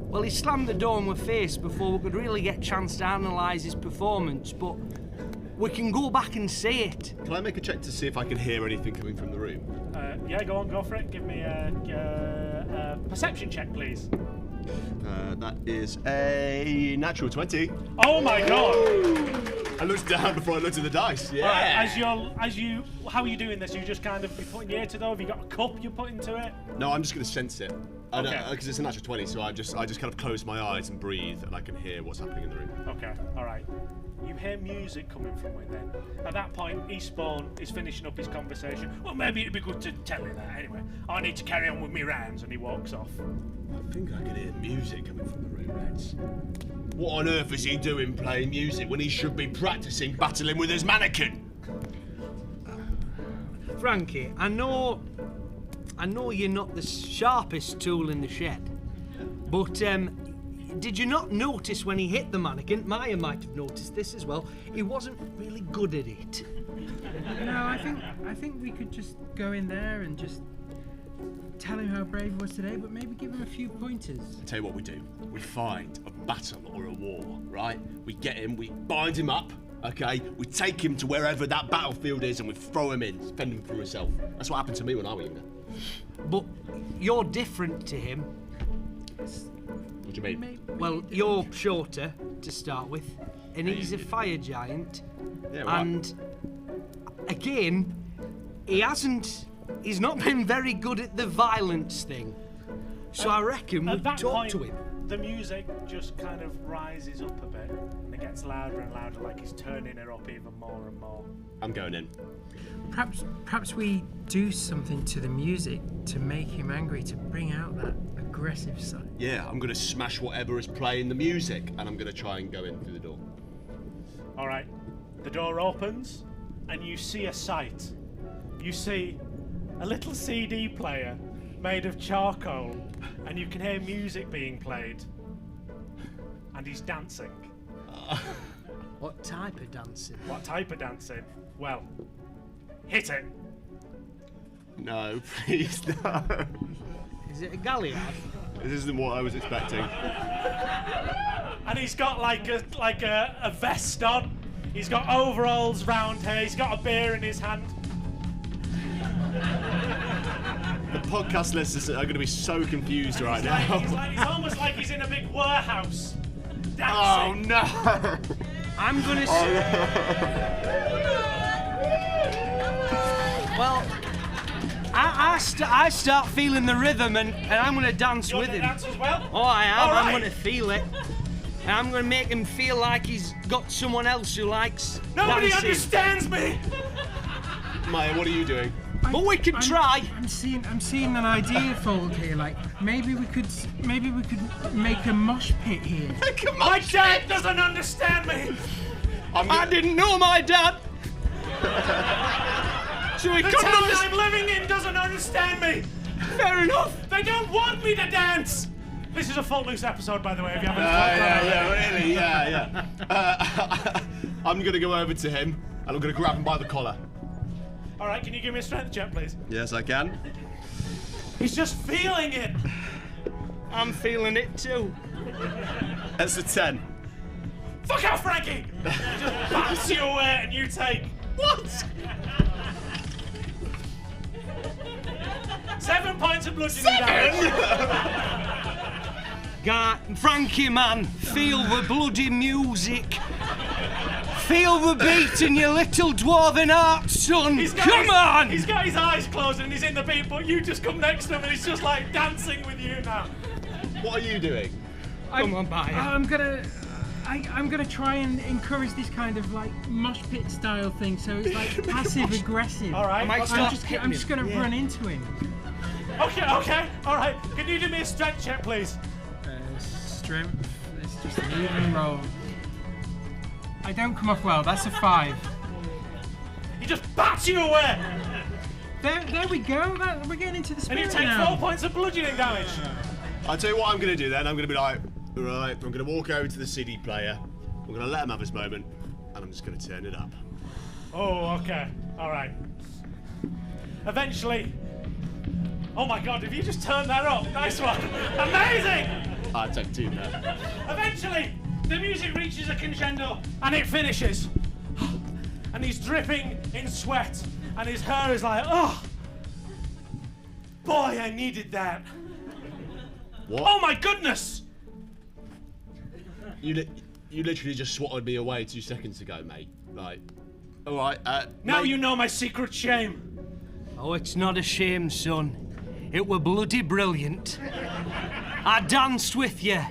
Well, he slammed the door in my face before we could really get a chance to analyse his performance, but we can go back and say it. can I make a check to see if I can hear anything coming from the room? Yeah, go on, go for it. Give me a perception check, please. That is a natural 20. Oh my god! I looked down before I looked at the dice. Yeah. Alright, how are you doing this? You just kind of, you putting your ear to the door? Have you got a cup you put into it? No, I'm just going to sense it. Okay. Because it's a natural 20, so I just kind of close my eyes and breathe, and I can hear what's happening in the room. Okay, alright. You hear music coming from within. At that point, Eastbourne is finishing up his conversation. Well, maybe it'd be good to tell you that. Anyway, I need to carry on with me rounds, and he walks off. I think I can hear music coming from the room, lads. What on earth is he doing playing music when he should be practicing battling with his mannequin? Frankie, I know you're not the sharpest tool in the shed, but did you not notice when he hit the mannequin? Maya might have noticed this as well. He wasn't really good at it. No, I think we could just go in there and just tell him how brave he was today, but maybe give him a few pointers. Tell you what we do. We find a battle or a war, right? We get him, we bind him up, okay? We take him to wherever that battlefield is and we throw him in, defend him for himself. That's what happened to me when I was younger. But you're different to him. What do you mean? Well, you're shorter to start with, and he's a fire giant. Yeah, right. And again, he's not been very good at the violence thing. So I reckon we At that talk point, to him. the music just kind of rises up a bit, and it gets louder and louder, like he's turning it up even more and more. I'm going in. Perhaps we do something to the music to make him angry, to bring out that aggressive side. Yeah, I'm gonna smash whatever is playing the music and I'm gonna try and go in through the door. All right, the door opens, and you see a sight. you see a little CD player made of charcoal, and you can hear music being played. And he's dancing. What type of dancing? What type of dancing? Well, hit it. No, please, no. Is it a galliard? This isn't what I was expecting. And he's got like a vest on. He's got overalls round here. He's got a beer in his hand. The podcast listeners are going to be so confused right now. He's almost like he's in a big warehouse. Oh Dancing. no! I'm gonna Well, I start feeling the rhythm and I'm gonna dance You with want to him. dance as well? Oh, I am. All right. I'm gonna feel it. And I'm gonna make him feel like he's got someone else who likes Nobody dancing. understands me. Maya, what are you doing? But we can try. I'm seeing an idea fold here. Like maybe we could make a mosh pit here. My dad doesn't understand me. I didn't know my dad. So he The couldn't town understand. I'm living in doesn't understand me. Fair enough. They don't want me to dance. This is a Footloose episode, by the way, if you haven't Really, yeah. I'm going to go over to him and I'm going to grab him by the collar. All right, can you give me a strength check, please? Yes, I can. He's just feeling it. I'm feeling it too. That's a 10. Fuck out, Frankie! He just bats you away and you take... What? 7 points of bludgeoning damage. Frankie, man, feel the bloody music. Feel the beat in your little dwarven heart, son. Come on! He's got his eyes closed and he's in the beat, but you just come next to him and he's just like dancing with you now. What are you doing? Come on, Bayer. I'm gonna try and encourage this kind of like mosh pit style thing. So it's like passive aggressive. All right. might okay. start I'm just gonna run into him. Okay, all right. Can you do me a strength check, please? Strength. Let's just even roll. I don't come off well. That's a 5. He just bats you away, There we go. We're getting into the and you spirit take now. 4 points of bludgeoning damage. I'll tell you what I'm going to do then. I'm going to be like, right, I'm going to walk over to the CD player. I'm going to let him have his moment, and I'm just going to turn it up. Oh, okay. All right. Eventually. Oh my God! If you just turn that up, nice one, amazing. I'll take 2 now. Eventually, the music reaches a crescendo and it finishes. And he's dripping in sweat, and his hair is like, oh, boy, I needed that. What? Oh my goodness! You literally just swatted me away 2 seconds ago, mate. Like, all right. Now mate, you know my secret shame. Oh, it's not a shame, son. It were bloody brilliant. I danced with you.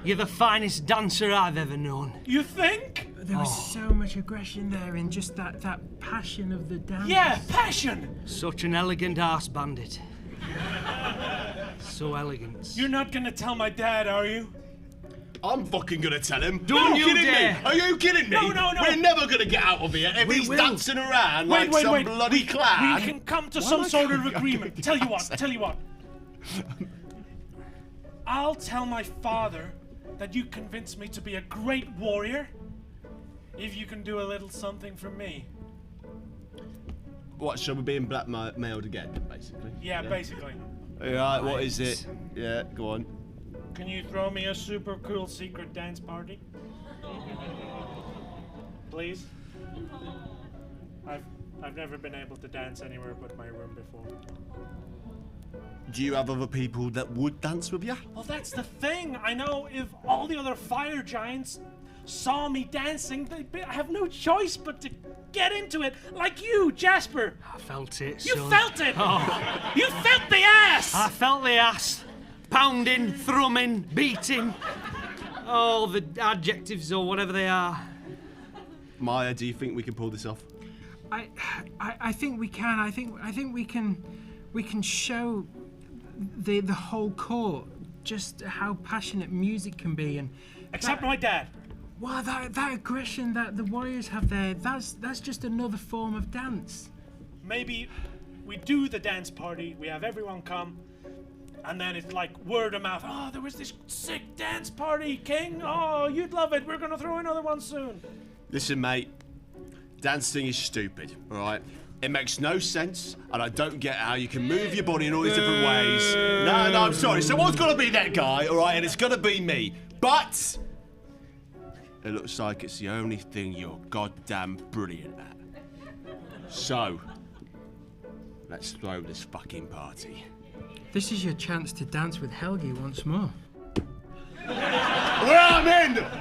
You're the finest dancer I've ever known. You think? There was so much aggression there in just that passion of the dance. Yeah, passion. Such an elegant arse bandit. So elegant. You're not gonna tell my dad, are you? I'm fucking gonna tell him. Don't Are you you kidding dare. me? Are you kidding me? No. We're never gonna get out of here if he's will. dancing around like some bloody clown. We can come to some sort of agreement. Tell you what. I'll tell my father that you convinced me to be a great warrior if you can do a little something for me. What, shall we be blackmailed again, basically? Yeah, basically. Alright, what is it? Yeah, go on. Can you throw me a super cool secret dance party? Please? I've never been able to dance anywhere but my room before. Do you have other people that would dance with you? Well, that's the thing. I know if all the other fire giants saw me dancing, I have no choice but to get into it. Like you, Jasper. I felt it, You son. felt it. Oh. You felt the ass. I felt the ass. Pounding, thrumming, beating. All the adjectives or whatever they are. Maya, do you think we can pull this off? I think we can. I think we can show the whole court just how passionate music can be, and Except my dad. wow, that aggression that the warriors have there, that's just another form of dance. Maybe we do the dance party, we have everyone come, and then it's like word of mouth. Oh, there was this sick dance party, King. Oh, you'd love it. We're gonna throw another one soon. Listen, mate. Dancing is stupid, all right? It makes no sense, and I don't get how you can move your body in all these different ways. No, I'm sorry. Someone's got to be that guy, all right? And it's got to be me. But it looks like it's the only thing you're goddamn brilliant at. So, let's throw this fucking party. This is your chance to dance with Helgi once more. Well,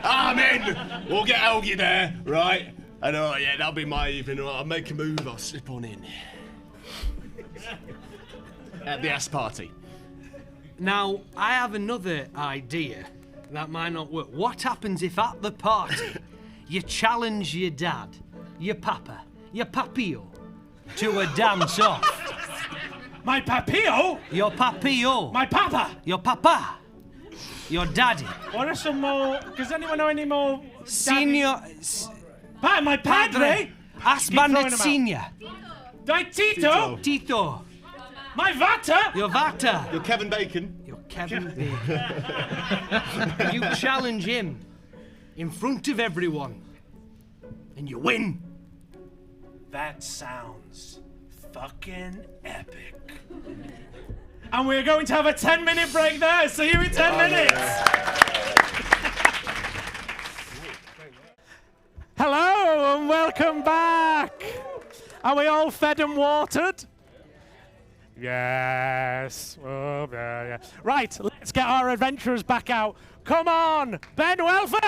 I'm in! We'll get Helgi there, right? And yeah, that'll be my evening. I'll make a move, I'll slip on in. At the ass party. Now, I have another idea that might not work. What happens if at the party you challenge your dad, your papa, your papillo to a dance off? My papillo? Your papillo. My papa? Your papa. Your daddy. What are some more? Does anyone know any more? Senior. My padre? As bandit senior. My Tito? Tito. My Vata? Your Vata. You're Kevin Bacon. You're Kevin Bacon. You challenge him in front of everyone. And you win. That sounds fucking epic. And we're going to have a 10-minute break there. See you in 10 minutes. Yeah. Hello and welcome back. Are we all fed and watered? Yes. Oh, yeah. Right, let's get our adventurers back out. Come on, Ben Welford!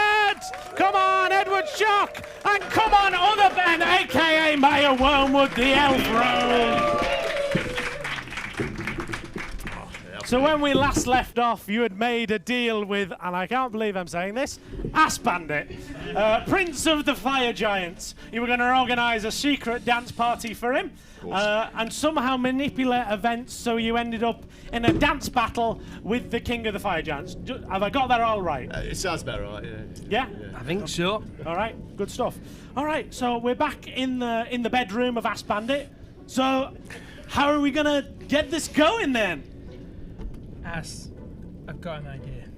Come on, Edward Shock! And come on, other Ben, a.k.a. Maya Wormwood, the Elf Rogue! So when we last left off, you had made a deal with, and I can't believe I'm saying this, Ass Bandit, Prince of the Fire Giants. You were going to organise a secret dance party for him, and somehow manipulate events so you ended up in a dance battle with the King of the Fire Giants. Have I got that all right? It sounds better, right? Yeah? I think so. All right, good stuff. All right, so we're back in the bedroom of Ass Bandit. So how are we going to get this going then? Ass, I've got an idea.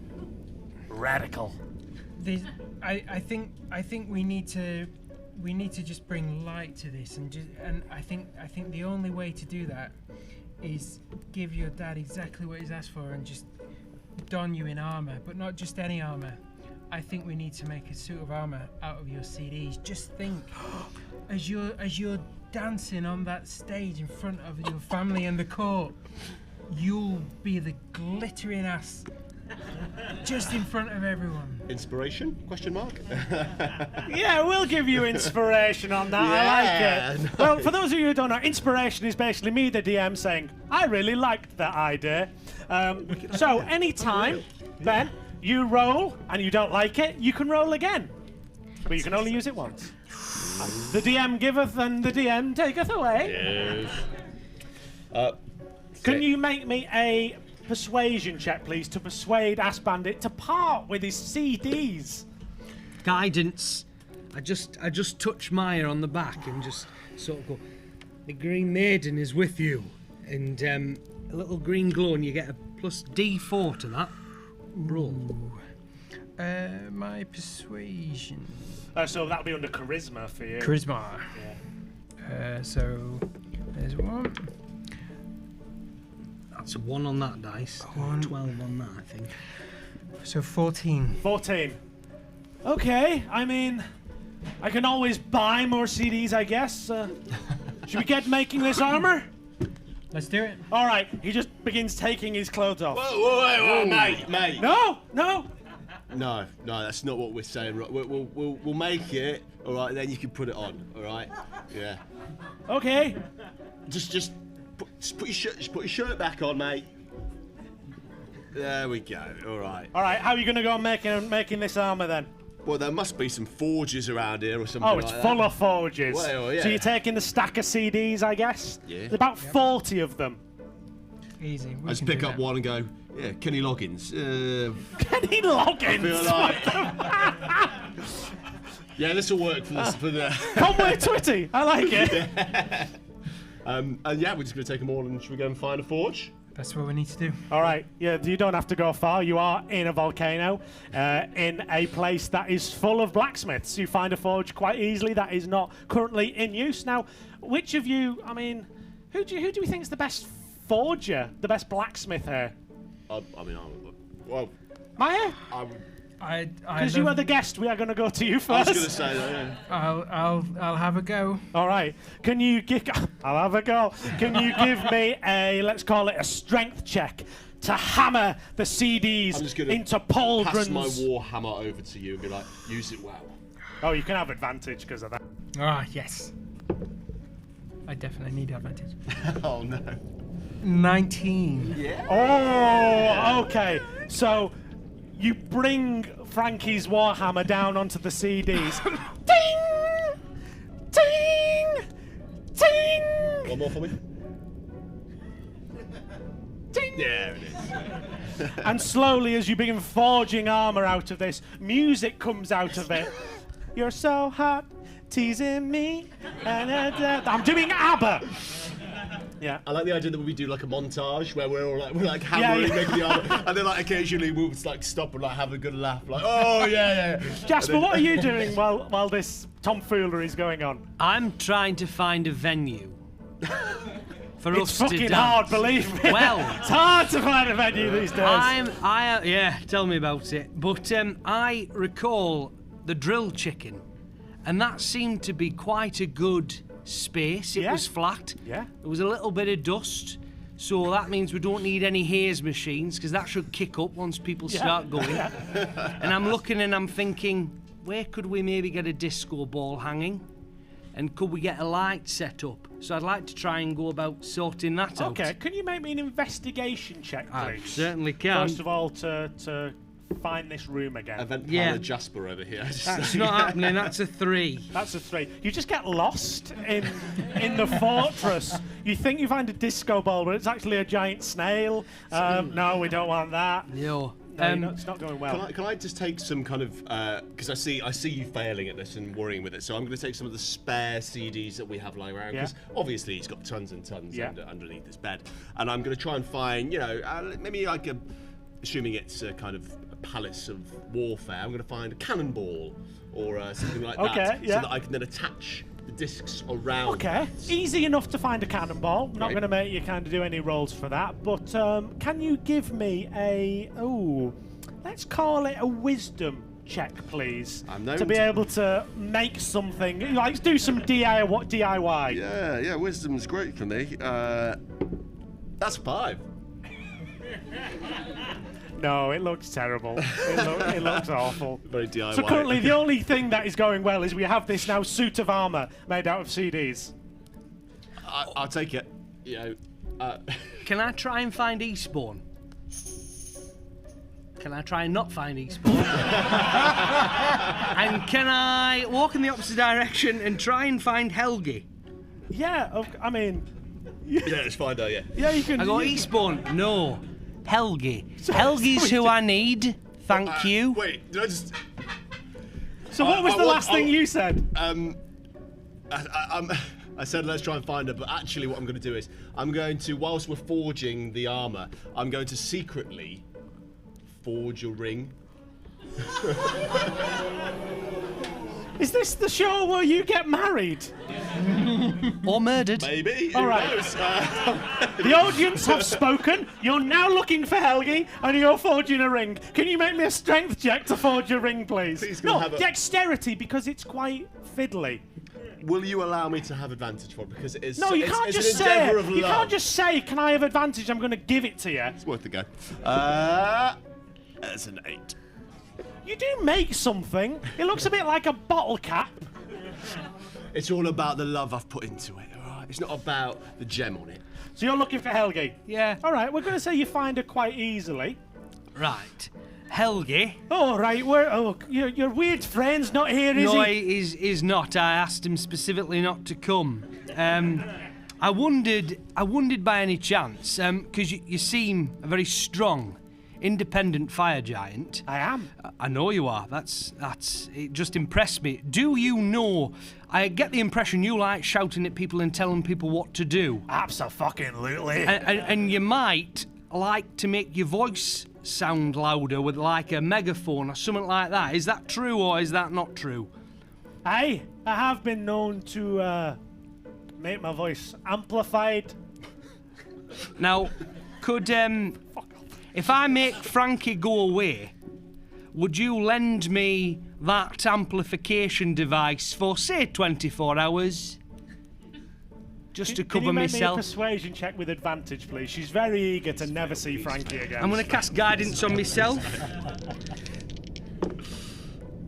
Radical. I think we need to just bring light to this, and I think the only way to do that is give your dad exactly what he's asked for and just don you in armor, but not just any armor. I think we need to make a suit of armor out of your CDs. Just think, as you're dancing on that stage in front of your family and the court, you'll be the glittering ass just in front of everyone. Inspiration? Question mark? Yeah, we'll give you inspiration on that. I like it. Well, for those of you who don't know, inspiration is basically me, the DM, saying, I really liked that idea. So anytime, Ben, you roll and you don't like it, you can roll again. But you can only use it once. The DM giveth and the DM taketh away. Yes. Can you make me a persuasion check, please, to persuade Ass Bandit to part with his CDs? Guidance. I just touch Maya on the back and just sort of go, the Green Maiden is with you. And a little green glow and you get a plus D4 to that. Roll. My persuasion. So that'll be under charisma for you. Charisma. Yeah. So there's one. That's a 1 on that dice. 12 on that, I think. So 14. 14. Okay, I mean, I can always buy more CDs, I guess. Should we get making this armor? Let's do it. All right, he just begins taking his clothes off. Whoa, mate. No. No, that's not what we're saying. Right, we'll make it. All right, then you can put it on. All right. Yeah. Okay. Just put your shirt back on, mate. There we go. All right. All right. How are you gonna go on making this armor then? Well, there must be some forges around here or something. Oh, it's like full that. of forges. Well, yeah. So you're taking the stack of CDs, I guess. Yeah. There's about 40 of them. Easy. I just pick up one and go, yeah, Kenny Loggins. Kenny Loggins. I feel like. Yeah, this will work for the. Conway Twitty. I like it. And yeah, we're just going to take them all and should we go and find a forge? That's what we need to do. All right. Yeah, you don't have to go far. You are in a volcano, in a place that is full of blacksmiths. You find a forge quite easily that is not currently in use. Now, which of you, I mean, who do we think is the best forger, the best blacksmith here? Well, Maya? Because you are the guest, we are going to go to you first. I was going to say that, yeah. I'll have a go. All right. Can you I'll have a go. Can you give me a, let's call it a strength check to hammer the CDs I'm just gonna into pauldrons? Pass my war hammer over to you and be like, use it well. Oh, you can have advantage because of that. Ah, yes. I definitely need advantage. Oh no. 19. Yeah. Oh, okay. So you bring Frankie's warhammer down onto the CDs. Ding! Ding! Ding! One more for me. Ding! Yeah, it is. And slowly, as you begin forging armor out of this, music comes out of it. You're so hot, teasing me. I'm doing ABBA. Yeah. I like the idea that we do like a montage where we're like hammering, making the armor, and then like occasionally we'll like stop and like have a good laugh, like oh yeah. Jasper, what are you doing while this tomfoolery is going on? I'm trying to find a venue for It's us to fucking dance. hard, believe me. Well, it's hard to find a venue these days. Yeah, tell me about it. But I recall the drill chicken, and that seemed to be quite a good space. It Yeah. was flat. Yeah. There was a little bit of dust, so that means we don't need any haze machines because that should kick up once people start going. And I'm looking and I'm thinking, where could we maybe get a disco ball hanging? And could we get a light set up? So I'd like to try and go about sorting that out. Okay, can you make me an investigation check, I please? certainly can. First of all, to find this room again. Event Yeah. planner Jasper over here. That's not happening. That's a 3. That's a 3. You just get lost in the fortress. You think you find a disco ball, but it's actually a giant snail. No, we don't want that. No. No, it's not going well. Can I just take some kind of because I see you failing at this and worrying with it, so I'm going to take some of the spare CDs that we have lying around because obviously he's got tons and tons underneath his bed, and I'm going to try and find maybe like assuming it's a kind of a palace of warfare, I'm going to find a cannonball or something like that, so that I can then attach the discs around. Okay, easy enough to find a cannonball. Not going to make you kind of do any rolls for that, but can you give me let's call it a wisdom check, please, to be able to make something. Like, do some DIY. Yeah, wisdom's great for me. That's 5. No, it looks terrible. It looks awful. Very DIY. So currently, the only thing that is going well is we have this now suit of armor made out of CDs. I'll take it. Can I try and find Eastbourne? Can I try and not find Eastbourne? And can I walk in the opposite direction and try and find Helgi? Yeah, I mean... Yeah, it's fine though, yeah. Yeah, you can... I go, Eastbourne? No. Helgi. Helgi's who I need. Thank you. Wait, did I just... So what was the last thing you said? I said let's try and find her, but actually what I'm going to do is I'm going to, whilst we're forging the armour, I'm going to secretly forge a ring. Is this the show where you get married? Or murdered. Maybe. All right. The audience have spoken. You're now looking for Helgi, and you're forging a ring. Can you make me a strength check to forge a ring, please? Please, No, dexterity, because it's quite fiddly. Will you allow me to have advantage for it? Because it is. No, you can't just say. You love. can't just say, "Can I have advantage?" I'm going to give it to you. It's worth a go. That's an 8. You do make something. It looks a bit like a bottle cap. It's all about the love I've put into it. All right. It's not about the gem on it. So you're looking for Helgi. Yeah. All right, we're going to say you find her quite easily. Right. Helgi. Oh, right. Your weird friend's not here, is No, he? he's not. I asked him specifically not to come. I wondered by any chance, because you seem very strong independent fire giant. I am. I know you are. It just impressed me. Do you know? I get the impression you like shouting at people and telling people what to do. Abso-fucking-lutely. And you might like to make your voice sound louder with like a megaphone or something like that. Is that true or is that not true? I have been known to make my voice amplified. Now, could if I make Frankie go away, would you lend me that amplification device for say 24 hours? Just to cover Can you make myself. me a persuasion check with advantage, please? She's very eager to never see Frankie again. I'm going to cast guidance on myself.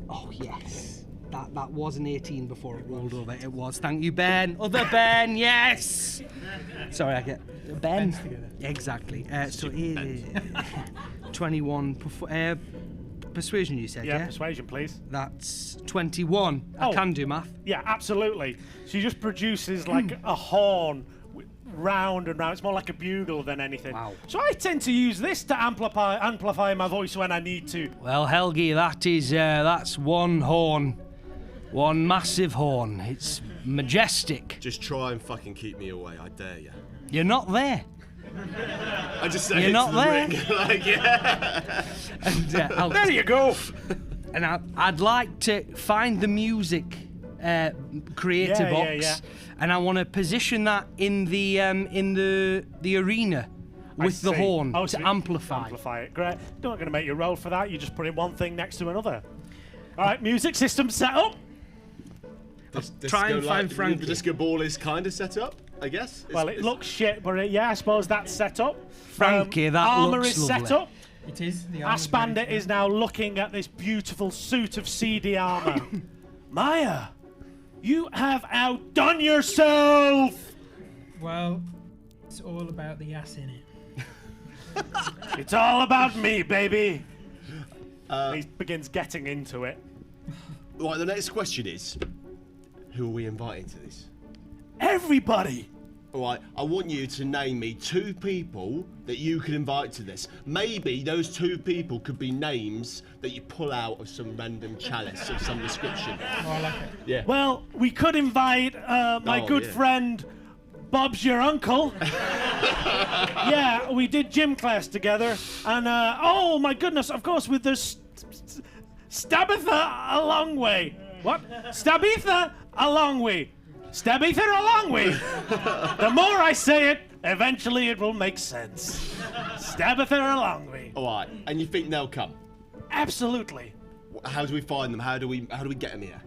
Oh, yes. That was an 18 before it rolled over. It was. Thank you, Ben. Other Ben, yes! Sorry, I get... Ben? Exactly. So, 21... persuasion, you said, yeah? Yeah, persuasion, please. That's 21. I can do math. Yeah, absolutely. She just produces like a horn round and round. It's more like a bugle than anything. Wow. So I tend to use this to amplify my voice when I need to. Well, Helgi, that's one horn. One massive horn. It's majestic. Just try and fucking keep me away, I dare you. You're not there. I just say You're it not to the there. ring. Like, yeah. And, There you go. And I'd like to find the music creator Yeah, box, yeah, yeah. and I want to position that in the arena with the see. horn Oh, to so amplify. Amplify it. Great. Not going to make you roll for that. You're just putting one thing next to another. All right, music system set up. Try and find Frankie. The disco ball is kind of set up, I guess. Well, it looks shit, but yeah, I suppose that's set up. Frankie, that armor looks is set lovely. up. It is. The Ass Bandit is now looking at this beautiful suit of seedy armor. Maya, you have outdone yourself. Well, it's all about the ass in it. It's all about me, baby. He begins getting into it. Right, the next question is, who are we inviting to this? Everybody. All right, I want you to name me 2 people that you could invite to this. Maybe those 2 people could be names that you pull out of some random chalice of some description. Oh, I like it. Yeah. Well, we could invite my good friend Bob's your uncle. Yeah, we did gym class together, and oh my goodness, of course, with the Stabitha a long way. What? Stabitha a long way. Stabitha a long way. The more I say it, eventually it will make sense. Stabitha a long way. All right, and you think they'll come? Absolutely. How do we find them? How do we get them here?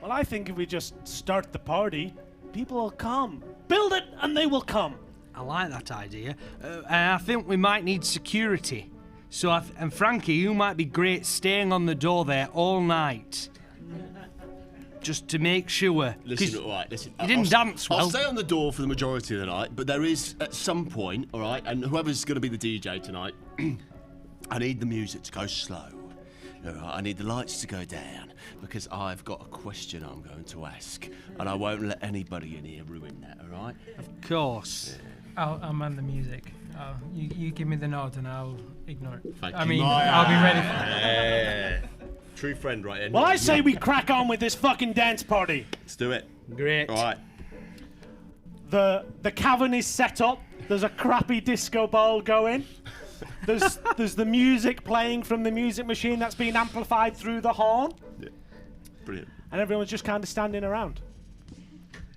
Well, I think if we just start the party, people will come. Build it and they will come. I like that idea. And I think we might need security. So, and Frankie, you might be great staying on the door there all night. Just to make sure. Listen, all right, listen. You didn't dance well. I'll stay on the door for the majority of the night, but there is, at some point, all right, and whoever's going to be the DJ tonight, I need the music to go slow. All right, I need the lights to go down, because I've got a question I'm going to ask, and I won't let anybody in here ruin that, all right? Of course. I'll man the music. You give me the nod and I'll ignore it. Thank I you, mean, Maya. I'll be ready for it. Yeah. True friend right in. Well, I say we crack on with this fucking dance party. Let's do it. Great. All right. The cavern is set up. There's a crappy disco ball going. There's the music playing from the music machine that's being amplified through the horn. Yeah. Brilliant. And everyone's just kind of standing around.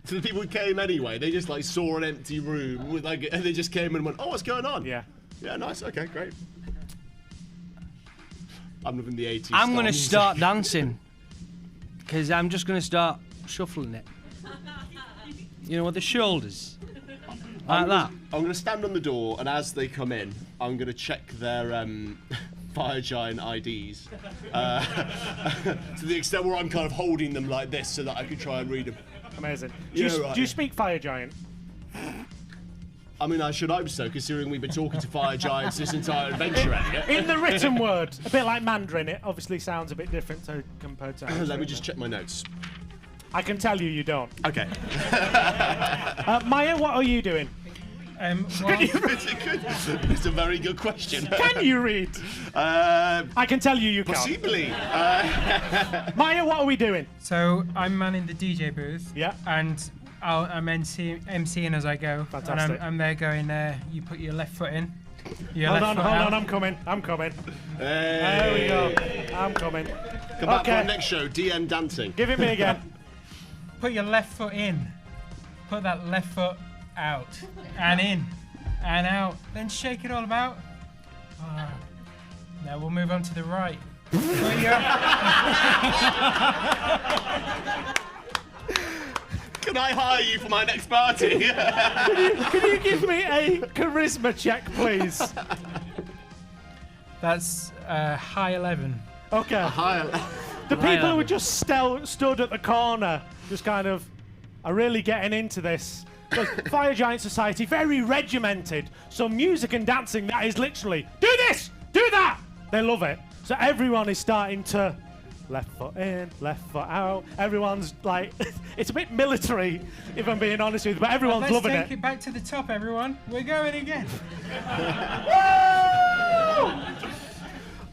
So the people who came anyway, they just like saw an empty room with like, and they just came and went, "Oh, what's going on?" Yeah. Yeah, nice. Okay, great. I'm living the 80s. I'm going to style start dancing. Because I'm just going to start shuffling it. You know, with the shoulders. Like that. I'm going to stand on the door, and as they come in, I'm going to check their fire giant IDs. To the extent where I'm kind of holding them like this so that I can try and read them. Amazing. Yeah, Do right. you speak Fire Giant? I mean, I should hope so, considering we've been talking to fire giants this entire adventure. In the written word. A bit like Mandarin. It obviously sounds a bit different compared to... Let me just check my notes. I can tell you don't. Okay. Maya, what are you doing? It's a very good question. Can you read? I can tell you can't. Possibly. Maya, what are we doing? So I'm manning the DJ booth. Yeah. And I'm MCing as I go. Fantastic. And I'm there going, you put your left foot in. Hold on, I'm coming. There we go. I'm coming. Come back for the next show, DM dancing. Give it me again. Put your left foot in. Put that left foot out. And in. And out. Then shake it all about. Now we'll move on to the right. Put your... Can I hire you for my next party? Can you give me a charisma check, please? That's high 11. Okay. The people who just stood at the corner, just kind of, are really getting into this. Because Fire Giant Society, very regimented. So music and dancing, that is literally, do this, do that. They love it. So everyone is starting to left foot in, left foot out. Everyone's like, it's a bit military, if I'm being honest with you, but everyone's loving it. Let's take it back to the top, everyone. We're going again.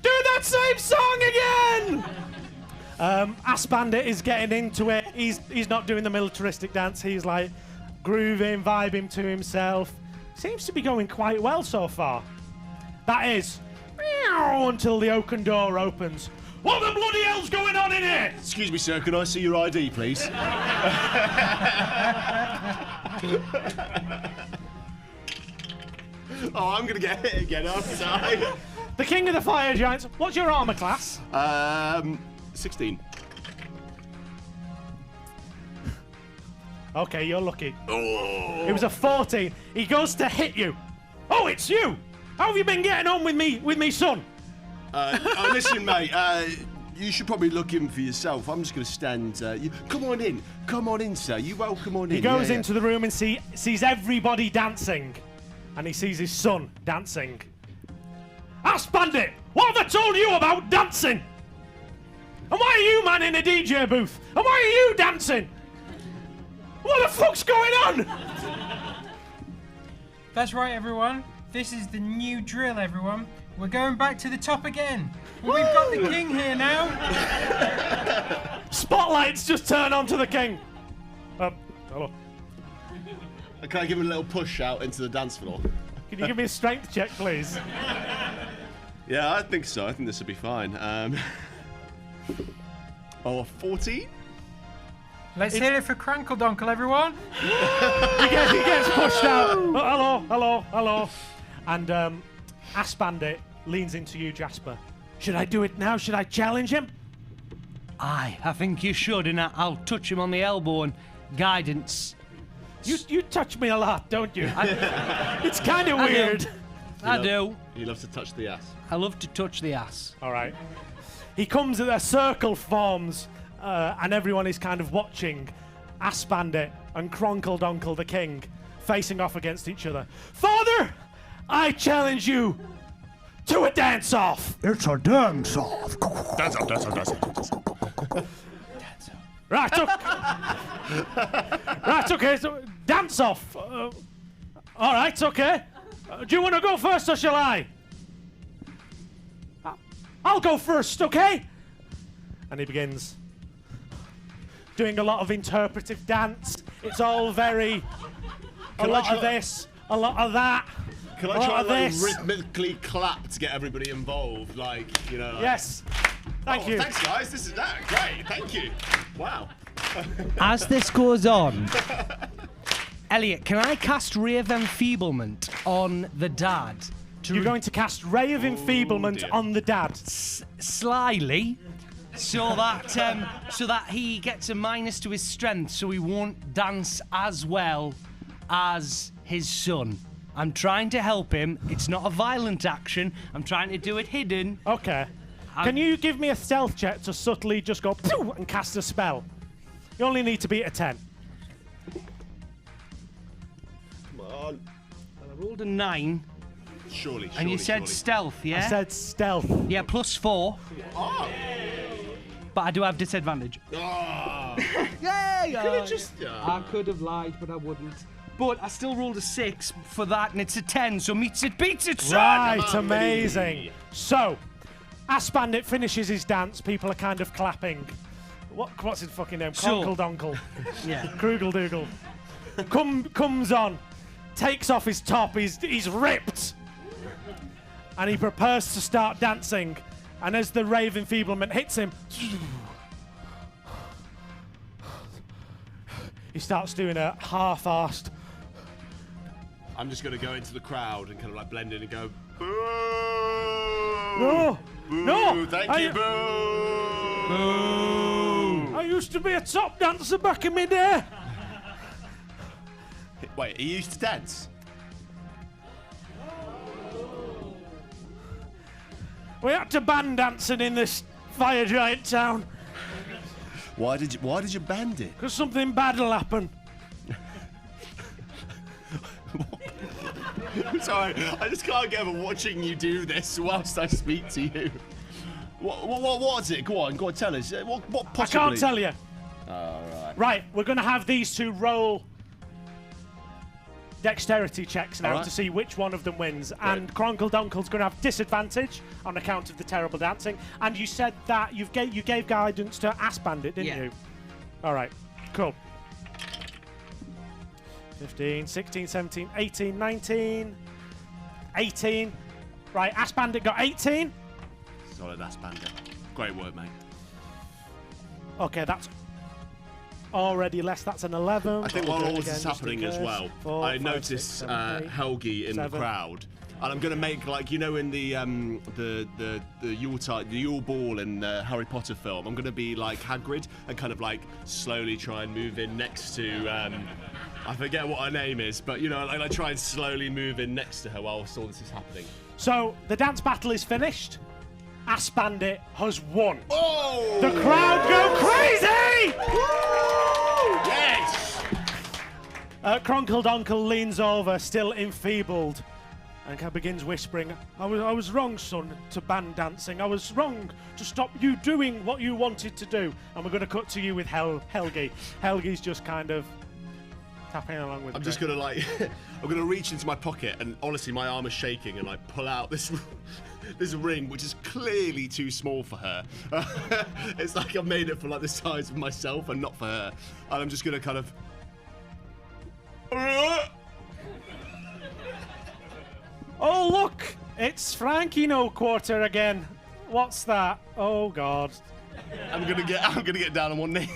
Do that same song again! Ass Bandit is getting into it. He's not doing the militaristic dance. He's like grooving, vibing to himself. Seems to be going quite well so far. That is until the oaken door opens. What the bloody hell's going on in here? Excuse me, sir, can I see your ID, please? I'm gonna get hit again, aren't I? The king of the fire giants. What's your armor class? 16. Okay, you're lucky. Oh. It was a 14. He goes to hit you. Oh, it's you! How have you been getting on with me son? Listen, mate, you should probably look in for yourself. I'm just going to stand. Come on in, sir. You welcome on in. He goes into the room and sees everybody dancing. And he sees his son dancing. Ass Bandit, what have I told you about dancing? And why are you man in a DJ booth? And why are you dancing? What the fuck's going on? That's right, everyone. This is the new drill, everyone. We're going back to the top again. We've got the king here now. Spotlights just turn on to the king. Hello. Can I give him a little push out into the dance floor? Can you give me a strength check, please? Yeah, I think so. I think this will be fine. 14? Let's hear it for Crankle Donkle, everyone. He gets pushed out. Hello. And Ass Bandit leans into you, Jasper. Should I do it now? Should I challenge him? Aye, I think you should, and I'll touch him on the elbow and guidance. You touch me a lot, don't you? It's kind of weird. I do. You love to touch the ass. I love to touch the ass. All right. He comes, a circle forms, and everyone is kind of watching Ass Bandit and Cronkle Donkle the king facing off against each other. Father, I challenge you to a dance-off. It's a dance-off. Dance off. Right, okay, so dance-off. All right, okay. Do you want to go first or shall I? I'll go first, okay? And he begins doing a lot of interpretive dance. It's all very... a lot of this, a lot of that. Can I try to rhythmically clap to get everybody involved? Like, you know. Like... Yes. Thank you. Thanks, guys. This is great. Thank you. Wow. As this goes on, Elliot, can I cast Ray of Enfeeblement on the dad? You're going to cast Ray of Enfeeblement on the dad. Slyly, so that he gets a minus to his strength, so he won't dance as well as his son. I'm trying to help him. It's not a violent action. I'm trying to do it hidden. Okay. Can you give me a stealth check to subtly just go pew and cast a spell? You only need to beat a 10. Come on. I rolled a 9. Surely. And you said stealth, yeah? I said stealth. Yeah, +4. Oh. But I do have disadvantage. Oh. Yay! Could have just. I could have lied, but I wouldn't. but I still rolled a 6 for that, and it's a 10, so meets it, beats it, son! Right, amazing. So, as Bandit finishes his dance, people are kind of clapping. What's his fucking name? So- Kronkle Donkle. Yeah. Krugel Doogle. Comes on, takes off his top, he's ripped. And he prepares to start dancing. And as the rave enfeeblement hits him, he starts doing a half-arsed. I'm just gonna go into the crowd and kind of like blend in and go, boo! No! Boo! No! Thank you, boo! I used to be a top dancer back in my day. Wait, he used to dance? We had to ban dancing in this fire giant town Why did you band it? because something bad will happen. Sorry, I just can't get over watching you do this whilst I speak to you. What was it? Go on, tell us. What possibly? I can't tell you. Right. Right, we're going to have these two roll dexterity checks now Alright. to see which one of them wins. Right. And Kronkle Donkle's going to have disadvantage on account of the terrible dancing. And you said that you gave guidance to Ass Bandit, didn't Yeah. you? All right, cool. 15, 16, 17, 18, 19, 18. Right, Ass Bandit got 18. Solid ass bandit. Great work, mate. Okay, that's already less. That's an 11. I think We'll while do it all this again is just in happening as case. well, 4, I 5, noticed 6, 7, 8. Helgi in 7. the crowd, and I'm gonna make like in the Yule Ball in the Harry Potter film. I'm gonna be like Hagrid and kind of like slowly try and move in next to. I forget what her name is, but you know, like I try and slowly move in next to her whilst all this is happening. So the dance battle is finished. Ass Bandit has won. Oh! The crowd go crazy! Yes! Kronkle Donkle leans over, still enfeebled, and begins whispering, I was wrong, son, to ban dancing. I was wrong to stop you doing what you wanted to do. And we're going to cut to you with Helgi. Helgi's just kind of tapping along with I'm it. just gonna like, I'm gonna reach into my pocket and honestly my arm is shaking and I pull out this ring which is clearly too small for her. It's like I've made it for like the size of myself and not for her. And I'm just gonna kind of. Oh, look! It's Frankie No Quarter again. What's that? Oh, God. I'm gonna get down on one knee.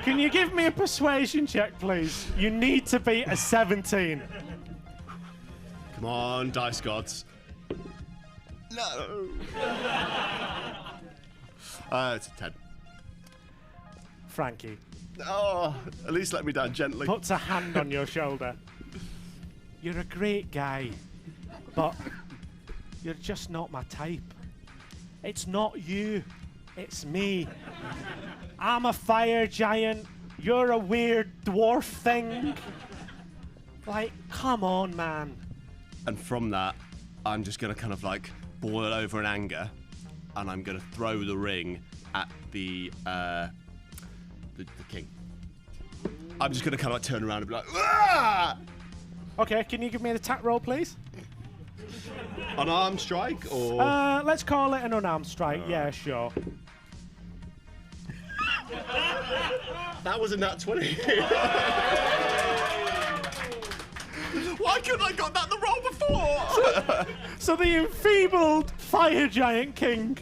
Can you give me a persuasion check, please? You need to beat a 17. Come on, dice gods. No. It's a 10. Frankie Oh, at least let me down gently. puts a hand on your shoulder. You're a great guy, but you're just not my type. It's not you, it's me. I'm a fire giant. You're a weird dwarf thing. Like, come on, man. And from that, I'm just gonna kind of like boil over in anger, and I'm gonna throw the ring at the king. I'm just gonna kind of like turn around and be like, "Ah!" Okay, can you give me an attack roll, please? Unarmed strike or Let's call it an unarmed strike. Yeah, sure. that was a nat 20. Why couldn't I got that the roll before? So the enfeebled fire giant king.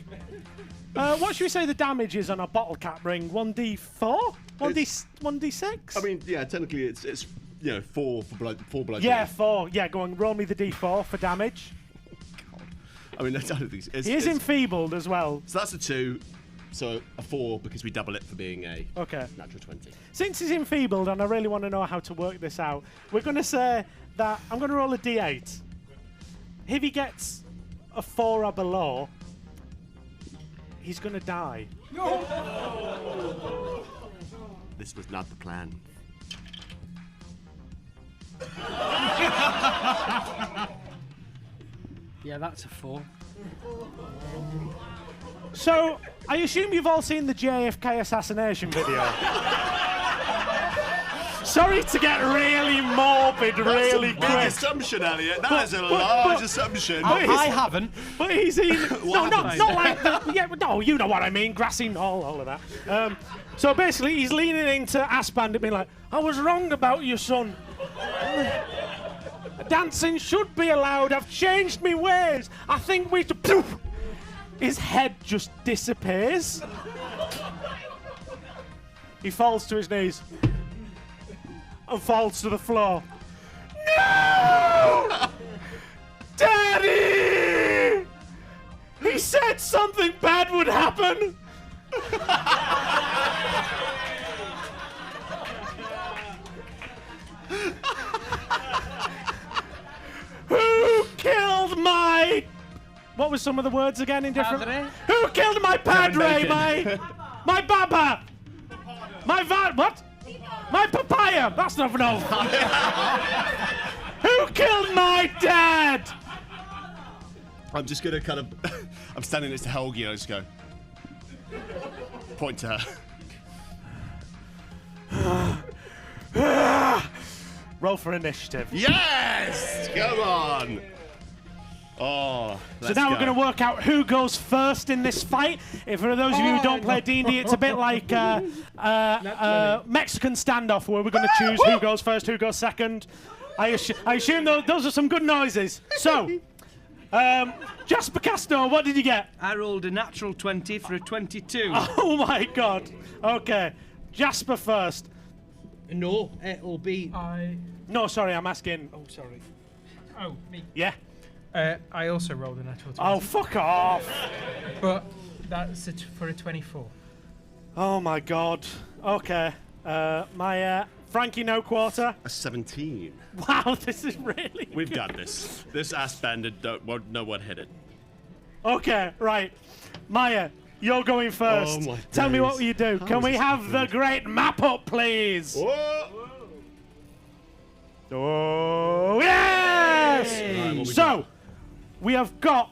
What should we say the damage is on a bottle cap ring? 1d4? 1d6? I mean, yeah, technically it's you know 4 for blood. Yeah, 4. Yeah, go on, roll me the d4 for damage. I mean, I don't think it's, He is enfeebled as well. so that's a 2, so a 4 because we double it for being a Okay. natural 20. Since he's enfeebled and I really want to know how to work this out, we're going to say that I'm going to roll a d8. If he gets a 4 or below, he's going to die. This was not the plan. Yeah, that's a 4. So, I assume you've all seen the JFK assassination video. Sorry to get really morbid really Big quick. assumption, Elliot. That is a large assumption. I haven't. But he's in. No, happened? not like the. Yeah, no, you know what I mean. Grassy knoll, all of that. So basically, he's leaning into Ass Bandit, being like, "I was wrong about your son. Dancing should be allowed. I've changed my ways. I think we should." Poof! His head just disappears. He falls to his knees and falls to the floor. No! Daddy! He said something bad would happen. Who killed my... What was some of the words again in different... Padre? Who killed my padre, my baba? What? My papaya! That's not no. Who killed my dad? I'm just gonna kind of... I'm standing next to Helgi and I just go... Point to her. Roll for initiative. Yes! Come on! Oh, So now we're going to work out who goes first in this fight. If for those of you who don't play D&D, it's a bit like Mexican standoff, where we're going to choose who goes first, who goes second. I assume those are some good noises. So, Jasper Castor, what did you get? I rolled a natural 20 for a 22. Oh my God. Okay, Jasper first. No, it'll be... No, sorry, I'm asking. Oh, sorry. Oh, me. Yeah. I also rolled a natural 20. Oh, fuck off. But that's for a 24. Oh my God. Okay. My Frankie No Quarter. A 17. Wow, this is really We've good. got this. This ass bandit won't know what hit it. Okay, right. Maya, you're going first. Oh my Tell me days. what you do. Can is we this have the great map up, please? Whoa! Oh, yes! So, we have got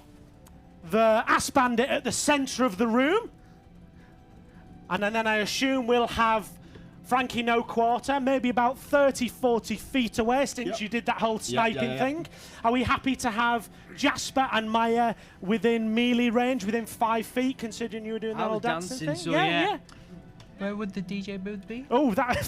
the Ass Bandit at the centre of the room. And then I assume we'll have Frankie No Quarter, maybe about 30, 40 feet away since you did that whole sniping thing. Are we happy to have Jasper and Maya within melee range, within 5 feet, considering you were doing the I whole was dancing dancing, thing? so yeah. Where would the DJ booth be? Oh, that.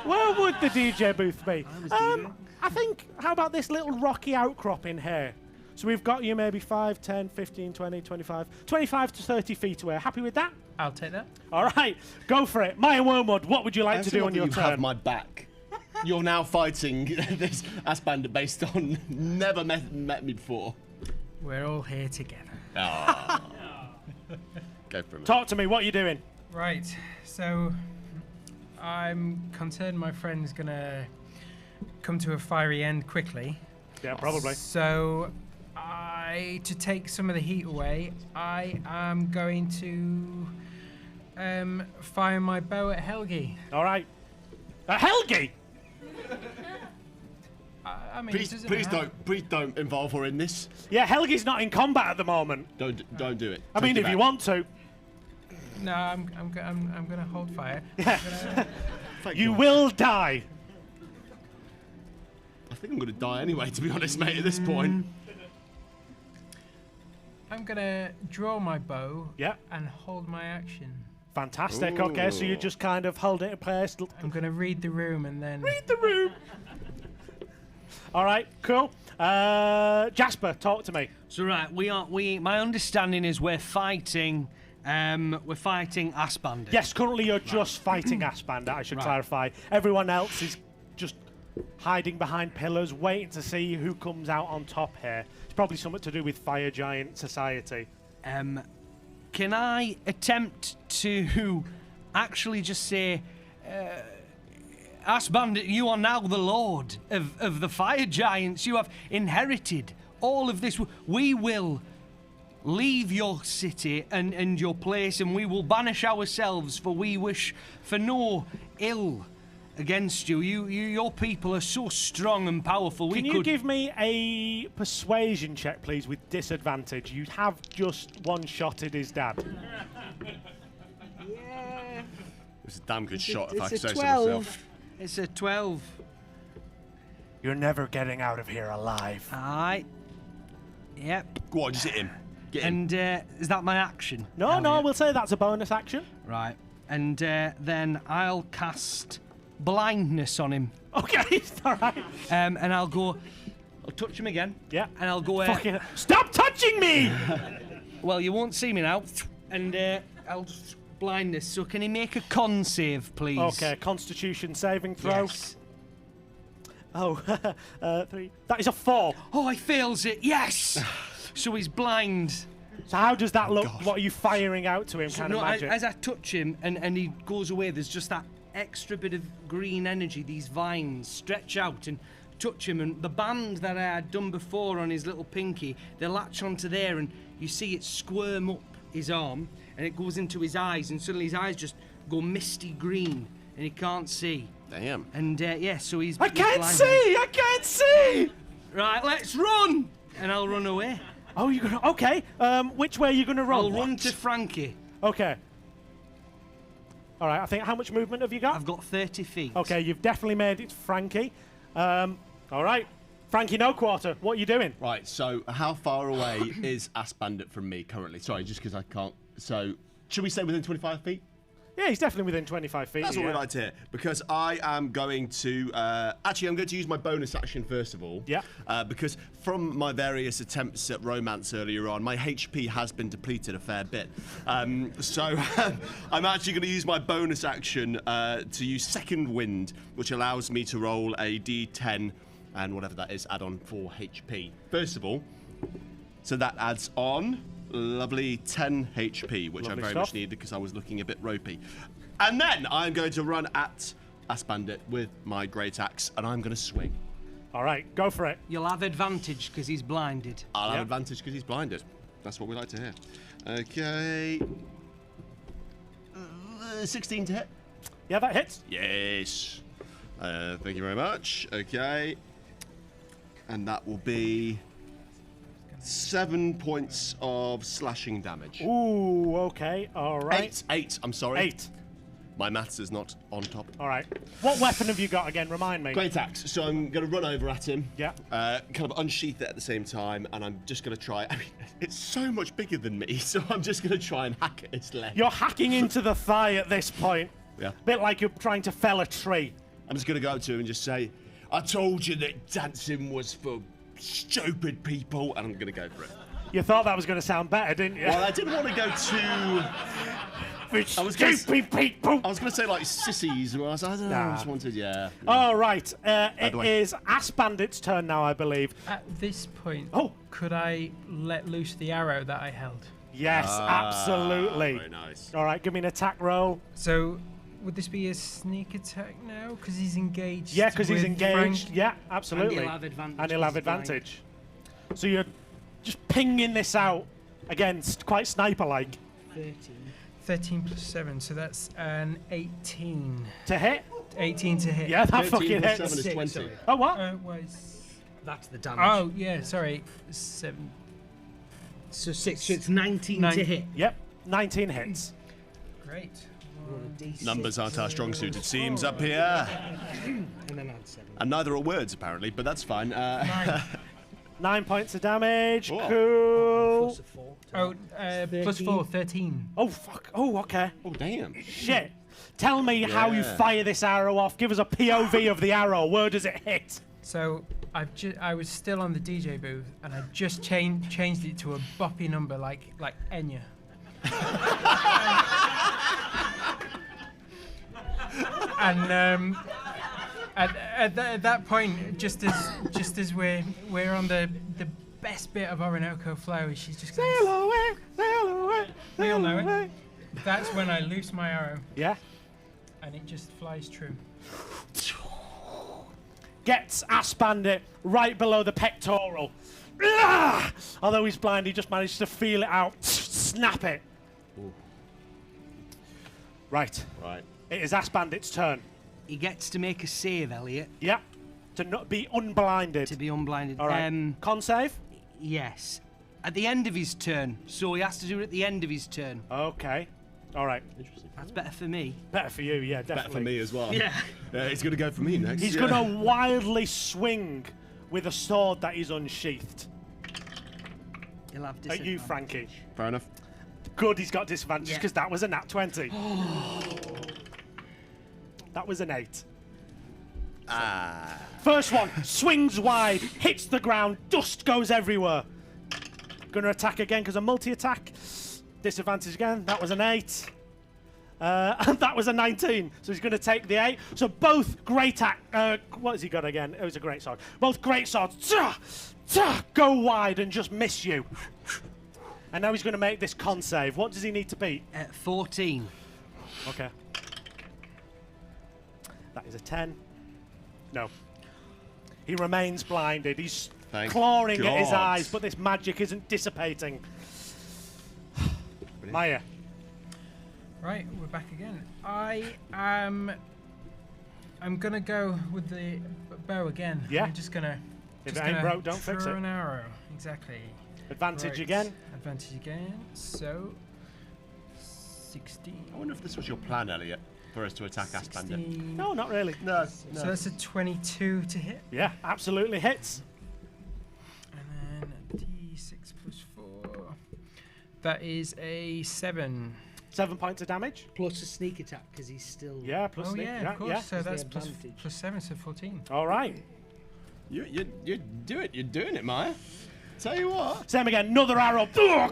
Where would the DJ booth be? I think, how about this little rocky outcropping here? So we've got you maybe 5, 10, 15, 20, 25, 25 to 30 feet away. Happy with that? I'll take that. All right, go for it. Maya Wormwood, what would you like to do on your you turn? have my back. You're now fighting this ass bandit based on never met me before. We're all here together. Go for it. Talk to me, what are you doing? Right, so I'm concerned my friend's gonna come to a fiery end quickly. Yeah, probably. So to take some of the heat away, I am going to fire my bow at Helgi. All right. Helgi! I mean, Please don't involve her in this. Yeah, Helgi's not in combat at the moment. Don't do it. I mean, if you want to. No, I'm gonna hold fire. You will die. I think I'm gonna die anyway, to be honest, mate. At this point. I'm gonna draw my bow. Yeah. And hold my action. Fantastic. Okay, so you just kind of hold it in place. I'm gonna read the room and then. Read the room. All right, cool. Jasper, talk to me. So right, my understanding is we're fighting Ass Bandit. Yes, currently you're just fighting Ass Bandit, I should clarify. Everyone else is just hiding behind pillars, waiting to see who comes out on top here. It's probably something to do with Fire Giant Society. Can I attempt to actually just say, Ass Bandit, you are now the lord of the Fire Giants. You have inherited all of this. We will leave your city and your place, and we will banish ourselves, for we wish for no ill against you. Your people are so strong and powerful. Can you give me a persuasion check, please, with disadvantage? You have just one-shotted his dad. It was a damn good shot, if I it's say a so 12. myself. It's a 12. You're never getting out of here alive. Aye. Yep. Go on, just hit him. Get him. And is that my action? No, we'll say that's a bonus action. Right. And then I'll cast blindness on him. Okay, all right. And I'll touch him again. Yeah. And I'll go. Fucking stop touching me! Well, you won't see me now. And I'll just blindness. So can he make a con save, please? Okay, Constitution saving throw. Yes. Oh, 3. That is a 4. Oh, he fails it. Yes. So he's blind. So how does that look? God. What are you firing out to him, kind of magic? As I touch him and he goes away, there's just that extra bit of green energy. These vines stretch out and touch him, and the band that I had done before on his little pinky, they latch onto there, and you see it squirm up his arm, and it goes into his eyes, and suddenly his eyes just go misty green, and he can't see. Damn. And so he's. I he's can't blind. see! I can't see! Right, let's run! And I'll run away. Oh, you're gonna. Okay. Which way are you gonna run? I'll run to Frankie. Okay. All right. I think. How much movement have you got? I've got 30 feet. Okay, you've definitely made it to Frankie. All right. Frankie, no quarter. What are you doing? Right, so how far away is Ass Bandit from me currently? Sorry, just because I can't. So, should we say within 25 feet? Yeah, he's definitely within 25 feet. That's what we'd like to hear. Because I am going to. Actually, I'm going to use my bonus action first of all. Yeah. Because from my various attempts at romance earlier on, my HP has been depleted a fair bit. So I'm actually going to use my bonus action to use Second Wind, which allows me to roll a D10 and whatever that is, add on 4 HP. First of all, so that adds on. Lovely 10 HP, which Lovely I very stuff. much needed because I was looking a bit ropey. And then I'm going to run at Ass Bandit with my great axe, and I'm going to swing. All right, go for it. You'll have advantage because he's blinded. I'll have Yep. advantage because he's blinded. That's what we like to hear. Okay. 16 to hit. Yeah, that hits. Yes. Thank you very much. Okay. And that will be 7 points of slashing damage. Ooh, okay. All right. 8. I'm sorry. 8. My maths is not on top. All right. What weapon have you got again? Remind me. Great axe. So I'm going to run over at him. Yeah. Kind of unsheath it at the same time, and I'm just going to try. I mean, it's so much bigger than me, so I'm just going to try and hack at his leg. You're hacking into the thigh at this point. Yeah. Bit like you're trying to fell a tree. I'm just going to go up to him and just say, I told you that dancing was for stupid people, and I'm going to go for it. You thought that was going to sound better, didn't you? Well, I didn't want to go too... For I was gonna stupid people. I was going to say, like, sissies, or I don't know, I just wanted, yeah. All right. It the way. is Ass Bandit's turn now, I believe. At this point, Oh. could I let loose the arrow that I held? Yes, absolutely. Very nice. All right, give me an attack roll. So, would this be a sneak attack now? Because he's engaged. Yeah, because he's with engaged. Frank? Yeah, absolutely. And he'll have advantage. And he'll have 'cause he's blind. advantage. So you're just pinging this out against quite sniper-like 13 plus 7, so that's an 18. to hit. 18 to hit. Yeah, that 13 fucking plus hits. 7 is 20. Sorry. Oh what? Was... That's the damage. Oh, yeah, sorry. 7. So 6. So it's 19 Nine. to hit. Yep, 19 hits. Great. Numbers aren't our strong suit, it seems, up here. And then add 7. And neither are words, apparently, but that's fine. 9 points of damage. Whoa. Cool. Plus a 4. Oh, plus 4, 13. Oh fuck. Oh okay. Oh, damn. Shit. Tell me how you Yeah. fire this arrow off. Give us a POV of the arrow. Where does it hit? So I was still on the DJ booth, and I just changed it to a boppy number like Enya. And at that point, just as we're on the best bit of Orinoco Flow, she's just going, Sail away, sail away. we all know sail away. it. That's when I loose my arrow, Yeah. and it just flies true. Gets Ass Bandit right below the pectoral. Ah! Although he's blind, he just managed to feel it out. Snap it. Right. Right. It is Ass Bandit's turn. He gets to make a save, Elliot, Yeah. To not be unblinded. to be unblinded. All right. Con save? Yes. At the end of his turn. So he has to do it at the end of his turn. Okay. All right. Interesting. That's better for me. Better for you, yeah, definitely. Better for me as well. Yeah. He's going to go for me next. He's going to wildly swing with a sword that is unsheathed. You'll have At disadvantage. you, Frankie. Fair enough. Good, he's got disadvantage because that was a nat 20. That was an 8. First one swings wide, hits the ground, dust goes everywhere. Gonna attack again because a multi-attack. Disadvantage again. That was an 8. And that was a 19. So he's gonna take the 8. So both great what has he got again? It was a great sword. Both great swords go wide and just miss you. And now he's gonna make this con save. What does he need to beat? 14. Okay. That is a 10. No. He remains blinded. He's Thank clawing at his God. eyes, but this magic isn't dissipating. Maya. Right, we're back again. I'm gonna go with the bow again. Yeah. I'm just gonna. If just it ain't gonna broke, don't fix throw it. an arrow. Exactly. Advantage Right. again. Advantage again. So. 16. I wonder if this was your plan, Elliot, for us to attack Aspander. 16. No, not really. No, So that's a 22 to hit. Yeah, absolutely hits. And then D6 plus 4. That is a 7. 7 points of damage. Plus a sneak attack because he's still. Yeah, plus Oh sneak. yeah, of course. Yeah. So that's the plus advantage. 7, so 14. All right. You're doing it, Maya. Tell you what. Same again. Another arrow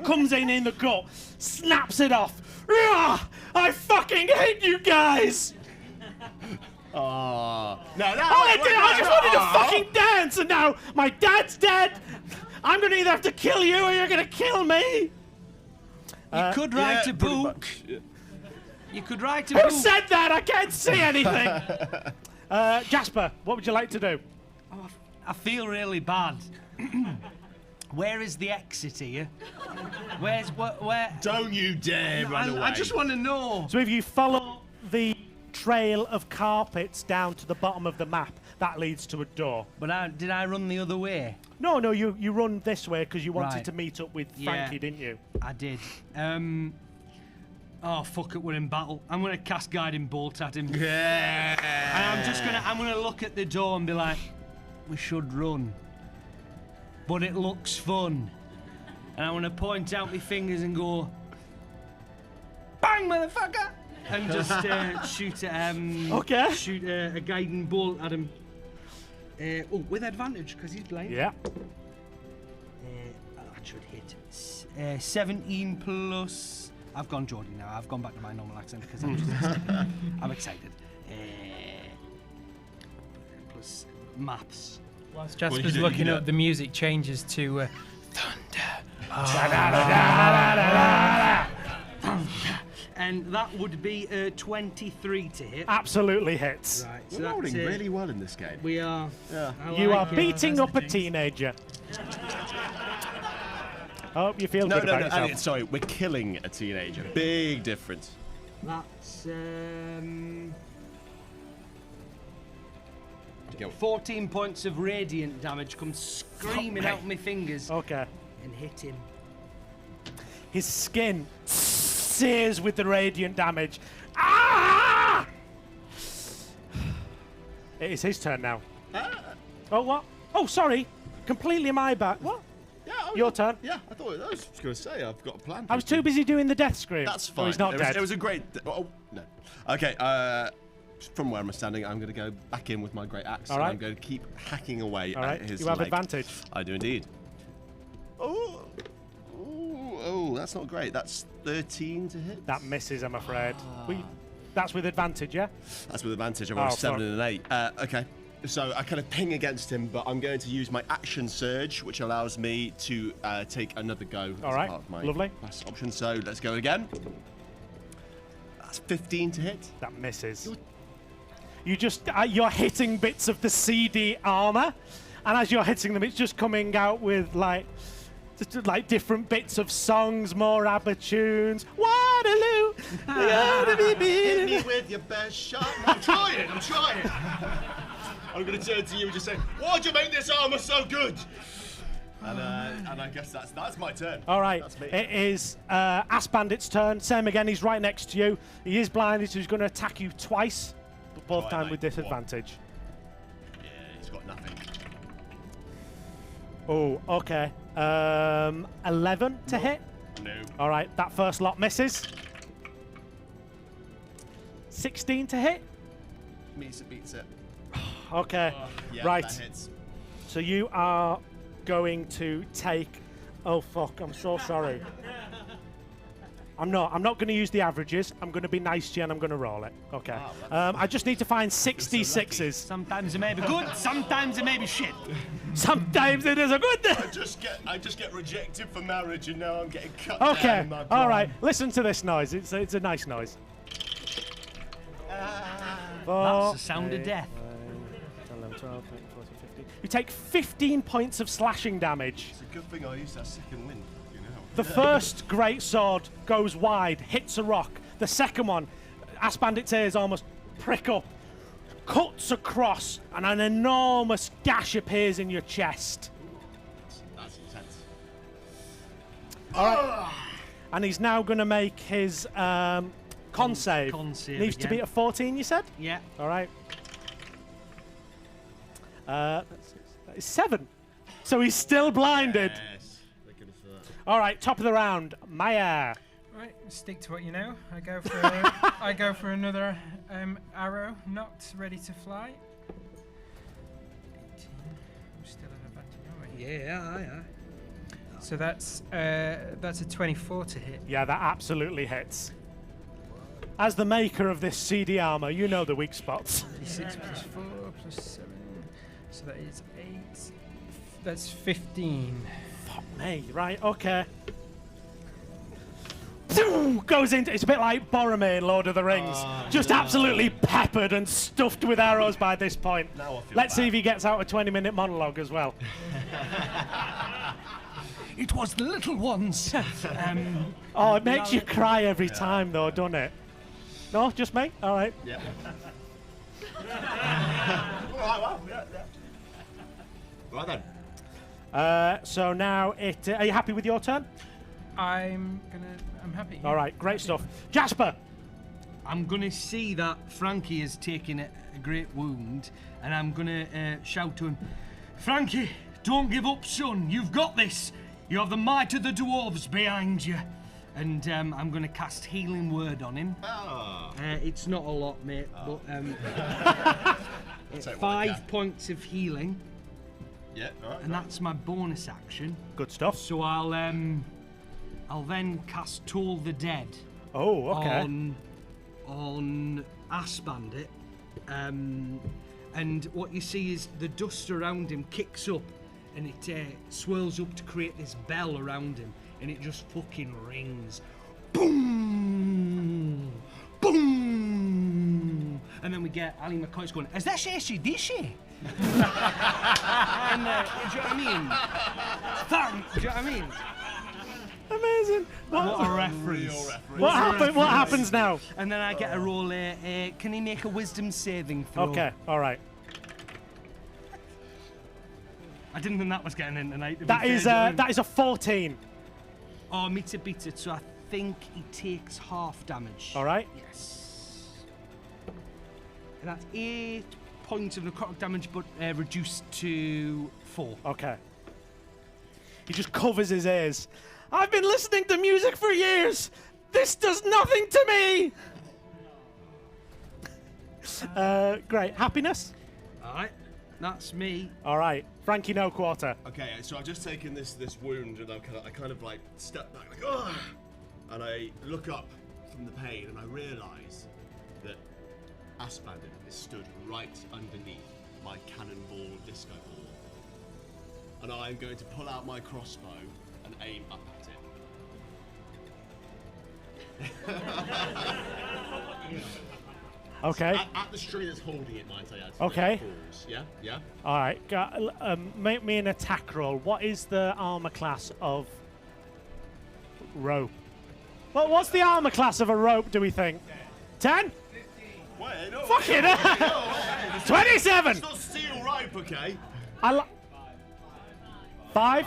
comes in the gut, snaps it off. I fucking hate you guys. Oh. No, I just wanted to fucking dance, and now my dad's dead. I'm gonna either have to kill you or you're gonna kill me. You could write a book. You could write a Who book. said that? I can't see anything. Jasper, what would you like to do? I feel really bad. Where is the exit here? Where? Don't you dare run away. I just want to know. So if you follow the trail of carpets down to the bottom of the map, that leads to a door. But did I run the other way? No, you run this way because you wanted Right. to meet up with Yeah. Frankie, didn't you? I did. Oh fuck it, we're in battle. I'm gonna cast Guiding Bolt at him. Yeah. And I'm gonna look at the door and be like, we should run. But it looks fun. And I'm gonna point out my fingers and go, bang, motherfucker! And just shoot Okay. shoot a guiding bolt at him. With advantage because he's blind. Yeah. That should hit. 17 plus. I've gone Geordie now. I've gone back to my normal accent because I'm just excited. I'm excited. Plus maths. Whilst you Jasper's do- you looking do. up, the music changes to And that would be 23 to hit. Absolutely hits. Right, We're rolling really well in this game. We are. Yeah. I You are like it. beating that's up a the jinx. teenager. Hope you feel No, good no, about no, yourself. Elliot, sorry, we're killing a teenager. Big difference. That's Go. 14 points of radiant damage come screaming out my fingers Okay. and hit him. His skin sears with the radiant damage. Ah! It is his turn now. Oh, what? Oh, sorry. Completely my bad. What? Yeah, Your turn. Yeah, I was going to say I've got a plan. I was too busy doing the death scream. That's Oh, fine. he's not dead. It was a great. Oh no. Okay. From where I'm standing, I'm going to go back in with my great axe. All and right. I'm going to keep hacking away All right. at his You have leg. advantage. I do indeed. Oh, that's not great. That's 13 to hit. That misses, I'm afraid. That's with advantage, yeah? That's with advantage. I've got Oh, a 7 fuck. and an 8. Okay. So I kind of ping against him, but I'm going to use my action surge, which allows me to take another go All as right. part of my Lovely. last option. So let's go again. That's 15 to hit. That misses. You just, you're hitting bits of the CD armor, and as you're hitting them, it's just coming out with just like different bits of songs, more ABBA tunes. Waterloo! Hit me with your best shot. I'm trying. I'm going to turn to you and just say, why'd you make this armor so good? And I guess that's my turn. All right. That's me. It is Ass Bandit's turn. Same again. He's right next to you. He is blinded, so he's going to attack you twice, but both Right, time mate. with disadvantage. Yeah, he's got nothing. Oh, okay. 11 to hit. No. All right. That first lot misses. 16 to hit. Meets it, beats it. Okay. Yeah, Right. that hits. So you are going to take. Oh fuck! I'm so sorry. I'm not going to use the averages. I'm going to be nice to you and I'm going to roll it. Okay. I just need to find 66s. Sometimes it may be good, sometimes it may be shit. Sometimes it is a good. I just get rejected for marriage, and now I'm getting cut Okay. down in my All right. prime. Listen to this noise. It's a nice noise. That's the sound of death. 11, 12, 13, 14, 15. You take 15 points of slashing damage. It's a good thing I used that second wind, you know. The first great sword goes wide, hits a rock. The second one, Ass Bandit's ears almost prick up, cuts across, and an enormous gash appears in your chest. That's intense. All right. And he's now going to make his con save. Con save Needs to again. be at 14, you said? Yeah. All right. That is 7. So he's still blinded. Yes. Thank goodness for that. All right, top of the round, Maya. Right, stick to what you know. I go for I go for another arrow, knocked, ready to fly. 18. I'm still at advantage, aren't we? Yeah. So that's a 24 to hit. Yeah, that absolutely hits. As the maker of this CD armor, you know the weak spots. 6 plus 4 plus 7. So that is 8. That's 15. Fuck me, right, okay. Goes into, it's a bit like Boromir in Lord of the Rings. Just absolutely peppered and stuffed with arrows by this point. Now I feel Let's see bad. if he gets out a 20-minute monologue as well. It was the little ones. Oh, it makes you cry every time though, doesn't it? No, just me? All right. Yeah. Alright, well, yeah. Right then. So now it. Are you happy with your turn? I'm happy. All right, great stuff. Jasper. I'm gonna see that Frankie has taken a great wound, and I'm gonna shout to him, Frankie, don't give up, son. You've got this. You have the might of the dwarves behind you. And I'm gonna cast Healing Word on him. It's not a lot, mate, but it's Take what I 5 can. points of healing, Yeah, alright. and that's my bonus action. Good stuff. So I'll then cast Toll the Dead Oh, okay. on Ass Bandit, and what you see is the dust around him kicks up, and it swirls up to create this bell around him, and it just fucking rings, boom, boom, and then we get Ali McCoy's going, "Is that she dishy?" And do you know what I mean? Do you know what I mean? Amazing. What a reference. What happens now? And then I get a roll. Can he make a wisdom saving throw? Okay, all right. I didn't think that was getting in tonight. to be That fair, is do you know what I mean? that is a 14. Oh, me to beat it. So I think he takes half damage. All right. Yes. And that's 8 points of necrotic damage, but reduced to 4. Okay. He just covers his ears. I've been listening to music for years. This does nothing to me. Great. Happiness? All right. That's me. All right. Frankie no quarter. Okay, so I've just taken this wound, and I kind of like step back, like, oh, and I look up from the pain, and I realise that Ass Bandit is stood right underneath my cannonball disco ball, and I'm going to pull out my crossbow and aim up at it. Okay. At the string that's holding it, might I add? Okay. Falls. Yeah, yeah. All right. Make me an attack roll. What is the armor class of rope? Well, what's the armor class of a rope, do we think? 10? Wait, no. Fuck it. 27. It's not steel rope, okay? 5?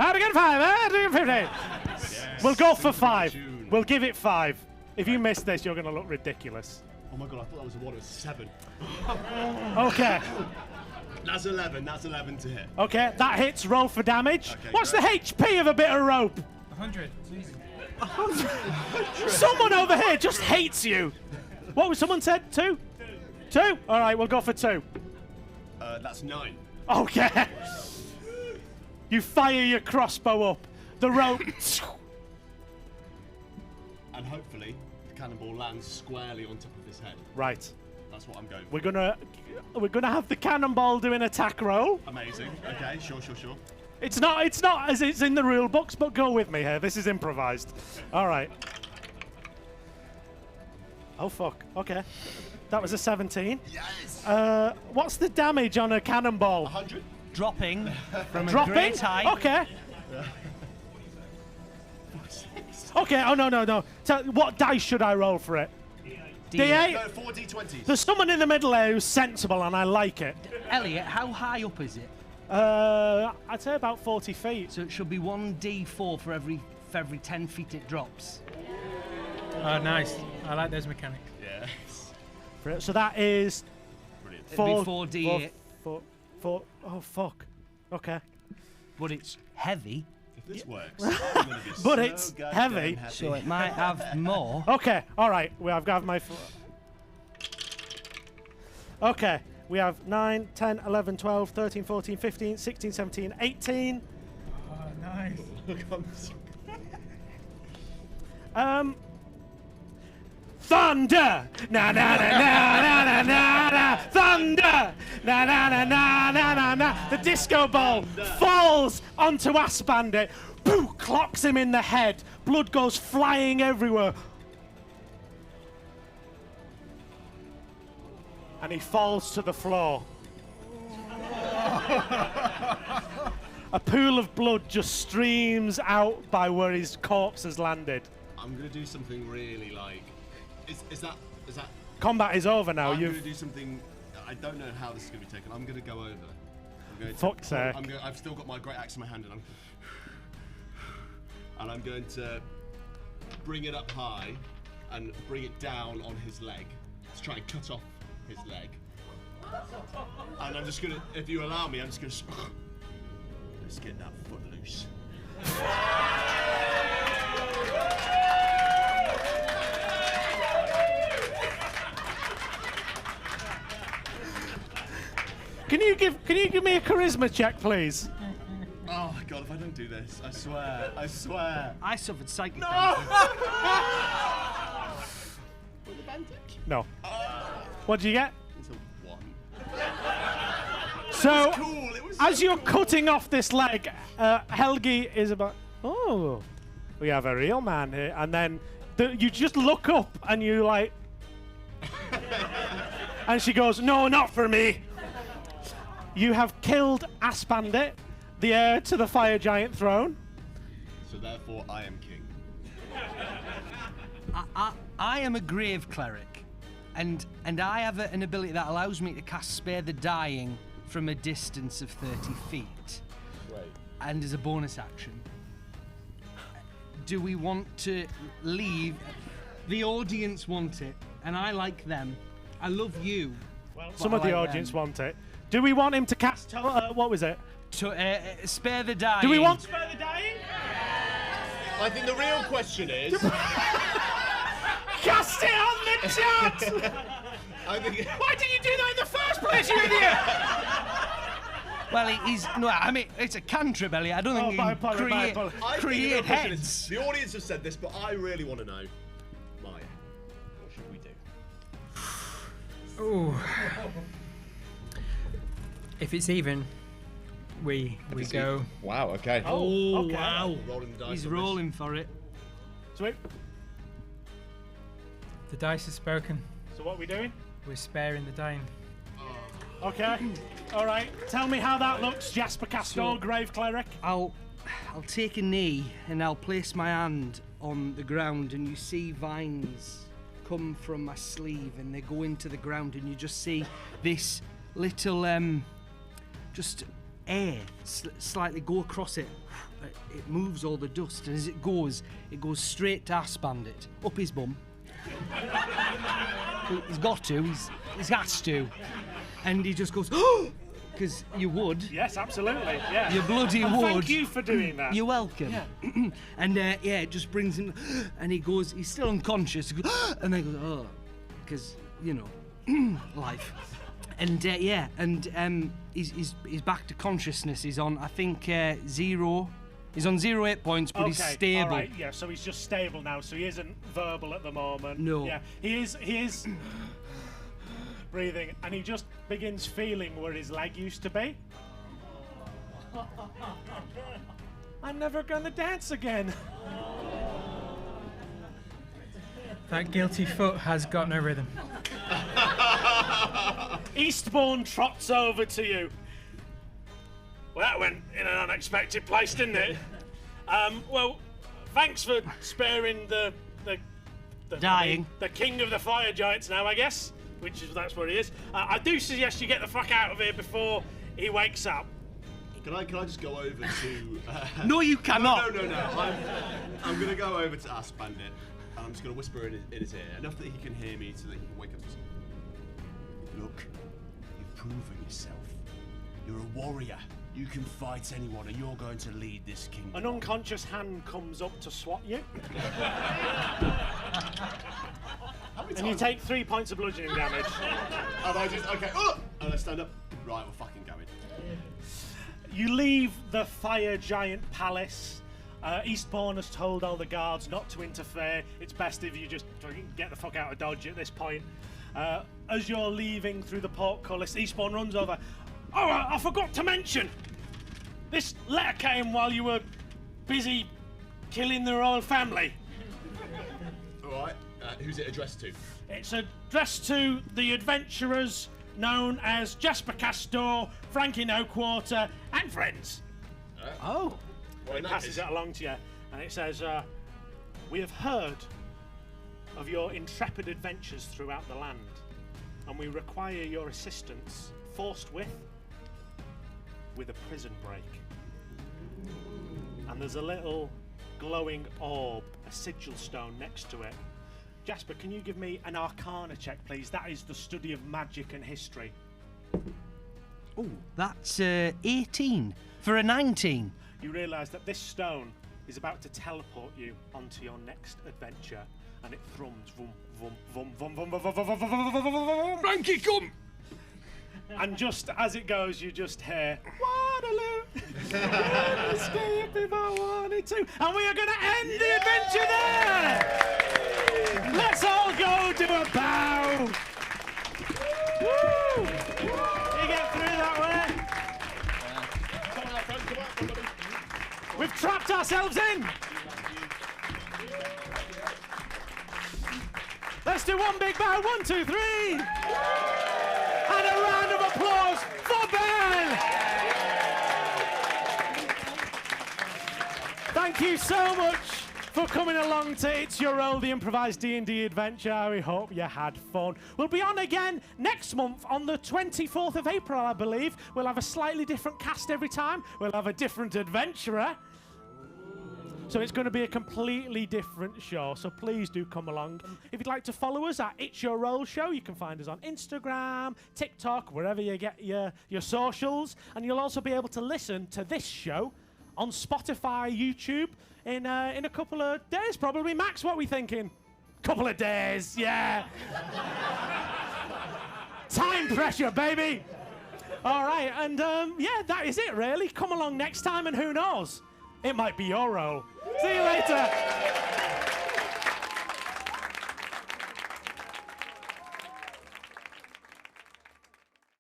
How to get 5? How to get 15? Yes. We'll go for Think about 5. tune. We'll give it 5. If you miss this, you're going to look ridiculous. Oh my god, I thought that was a 1. It was 7. Okay. That's 11. That's 11 to hit. Okay, that hits. Roll for damage. Okay, What's great. the HP of a bit of rope? 100. It's easy. Someone over here just hates you. What was someone said? 2? 2? All right, we'll go for 2. That's 9. Okay. You fire your crossbow up. The rope. And hopefully, the cannonball lands squarely on top of his head. Right. That's what I'm going for. We're gonna have the cannonball do an attack roll. Amazing. Okay, sure. It's not as it's in the rule books, but go with me here. This is improvised. All right. Oh fuck. Okay. That was a 17. Yes! What's the damage on a cannonball? 100? Dropping from a Dropping? great height. Okay. Okay. Oh no. So what dice should I roll for it? D8. No, 4 D20s. There's someone in the middle there who's sensible, and I like it. Elliot, how high up is it? I'd say about 40 feet. So it should be 1d4 for every 10 feet it drops. Oh, nice. I like those mechanics. Yes. So that is Brilliant. It'd be 4d8. four. Oh fuck. Okay. But it's heavy, If this works, I'm gonna be But so it's goddamn heavy. happy. so it might have more. Okay. All right. I've got my. Okay. We have 9, 10, 11, 12, 13, 14, 15, 16, 17, 18. Oh, nice. Thunder! Na na na na na na na na! Thunder! Na na na na na na na! The disco ball falls onto Ass Bandit. Boo! Clocks him in the head. Blood goes flying everywhere. And he falls to the floor. A pool of blood just streams out by where his corpse has landed. I'm gonna do something really like. Is that? Combat is over now. I'm You've gonna do something. I don't know how this is gonna be taken. I'm gonna go over. I'm going to Fuck's sake. I've still got my great axe in my hand, and I'm going to bring it up high and bring it down on his leg to try and cut off his leg. And I'm just gonna, if you allow me, I'm just gonna. Let's get that foot loose. Can you give me a charisma check, please? Oh my god, if I don't do this, I swear. I suffered psychic damage. No. What do you get? It's a 1. So, Cool, it was as you're cutting off this leg, Helgi is about. Oh, we have a real man here, and then you just look up and you like, and she goes, "No, not for me." You have killed Ass Bandit, the heir to the Fire Giant throne. So therefore, I am king. I am a grave cleric, and I have an ability that allows me to cast Spare the Dying from a distance of 30 feet. Right. And as a bonus action. Do we want to leave? The audience want it, and I like them. I love you. Well, some of the audience want it. Do we want him to cast? What was it? Spare the Dying. Do we want Spare the Dying? I think the real question is. Cast it on the chat! I think. Why did you do that in the first place, you idiot? Well, he's no. I mean, it's a cantrip, Elliot. I don't think he my can apologies, my apologies. I think the real create question heads. is, the audience have said this, but I really want to know. Maya, what should we do? Ooh. If it's even, we go. Wow. Okay. Oh, okay. wow. Rolling the dice. He's on this. rolling for it. Sweet. The dice has spoken. So what are we doing? We're sparing the dying. Okay. All right. Tell me how that looks, Jasper Castor, So- Grave Cleric. I'll take a knee and I'll place my hand on the ground, and you see vines come from my sleeve and they go into the ground, and you just see this little just air slightly go across it. It moves all the dust, and as it goes straight to Ass Bandit, up his bum. He's got to, he's has to. And he just goes, oh! Because you would. Yes, absolutely. Yeah. You bloody would. Thank you for doing that. You're welcome. Yeah. And it just brings him, and he's still unconscious. He goes, and then he goes, oh, because life. And he's back to consciousness. He's on, I think, 0. He's on 0 hit points, but he's stable. All right, yeah, so he's just stable now, so he isn't verbal at the moment. No. Yeah, he is breathing, and he just begins feeling where his leg used to be. I'm never gonna dance again. That guilty foot has got no rhythm. Eastbourne trots over to you. Well, that went in an unexpected place, didn't it? Well, thanks for sparing the dying. The king of the fire giants now, I guess. That's where he is. I do suggest you get the fuck out of here before he wakes up. Can I just go over to... No, you cannot. No. I'm going to go over to Ass Bandit, and I'm just going to whisper in his ear, enough that he can hear me so that he can wake up. Look, you've proven yourself. You're a warrior. You can fight anyone, and you're going to lead this kingdom. An unconscious hand comes up to swat you. And you take 3 points of bludgeoning damage. And I just, okay, and I stand up. Right, we're fucking going. You leave the fire giant palace. Eastbourne has told all the guards not to interfere. It's best if you just get the fuck out of Dodge at this point. As you're leaving through the portcullis, Eastbourne runs over. Oh, I forgot to mention! This letter came while you were busy killing the royal family. Alright, who's it addressed to? It's addressed to the adventurers known as Jasper Castor, Frankie No Quarter, and friends. Oh. Well, it passes it along to you, and it says, we have heard of your intrepid adventures throughout the land, and we require your assistance forthwith with a prison break. And there's a little glowing orb, a sigil stone next to it. Jasper, can you give me an Arcana check, please? That is the study of magic and history. Oh, that's 18 for a 19. You realise that this stone is about to teleport you onto your next adventure, and it thrums, vum, vum, vum, vum, vum, vum, vum, vum, vum, vum, vum, vum, Frankie, come! And just as it goes, you just hear Waterloo. I'd escape if I wanted to. And we are going to end the adventure there. Let's all go do a bow. Woo! You get through that way. Come on, Frank, come on. We've trapped ourselves in. Let's do one big bow. 1, 2, 3. And a round of applause for Ben! Thank you so much for coming along to It's Your Role, the improvised D&D adventure. We hope you had fun. We'll be on again next month on the 24th of April, I believe. We'll have a slightly different cast every time. We'll have a different adventurer. So it's going to be a completely different show, so please do come along. If you'd like to follow us at It's Your Role Show, you can find us on Instagram, TikTok, wherever you get your socials. And you'll also be able to listen to this show on Spotify, YouTube, in a couple of days, probably. Max, what are we thinking? Couple of days, yeah. Time pressure, baby. All right, and yeah, that is it, really. Come along next time, and who knows? It might be your role. See you later.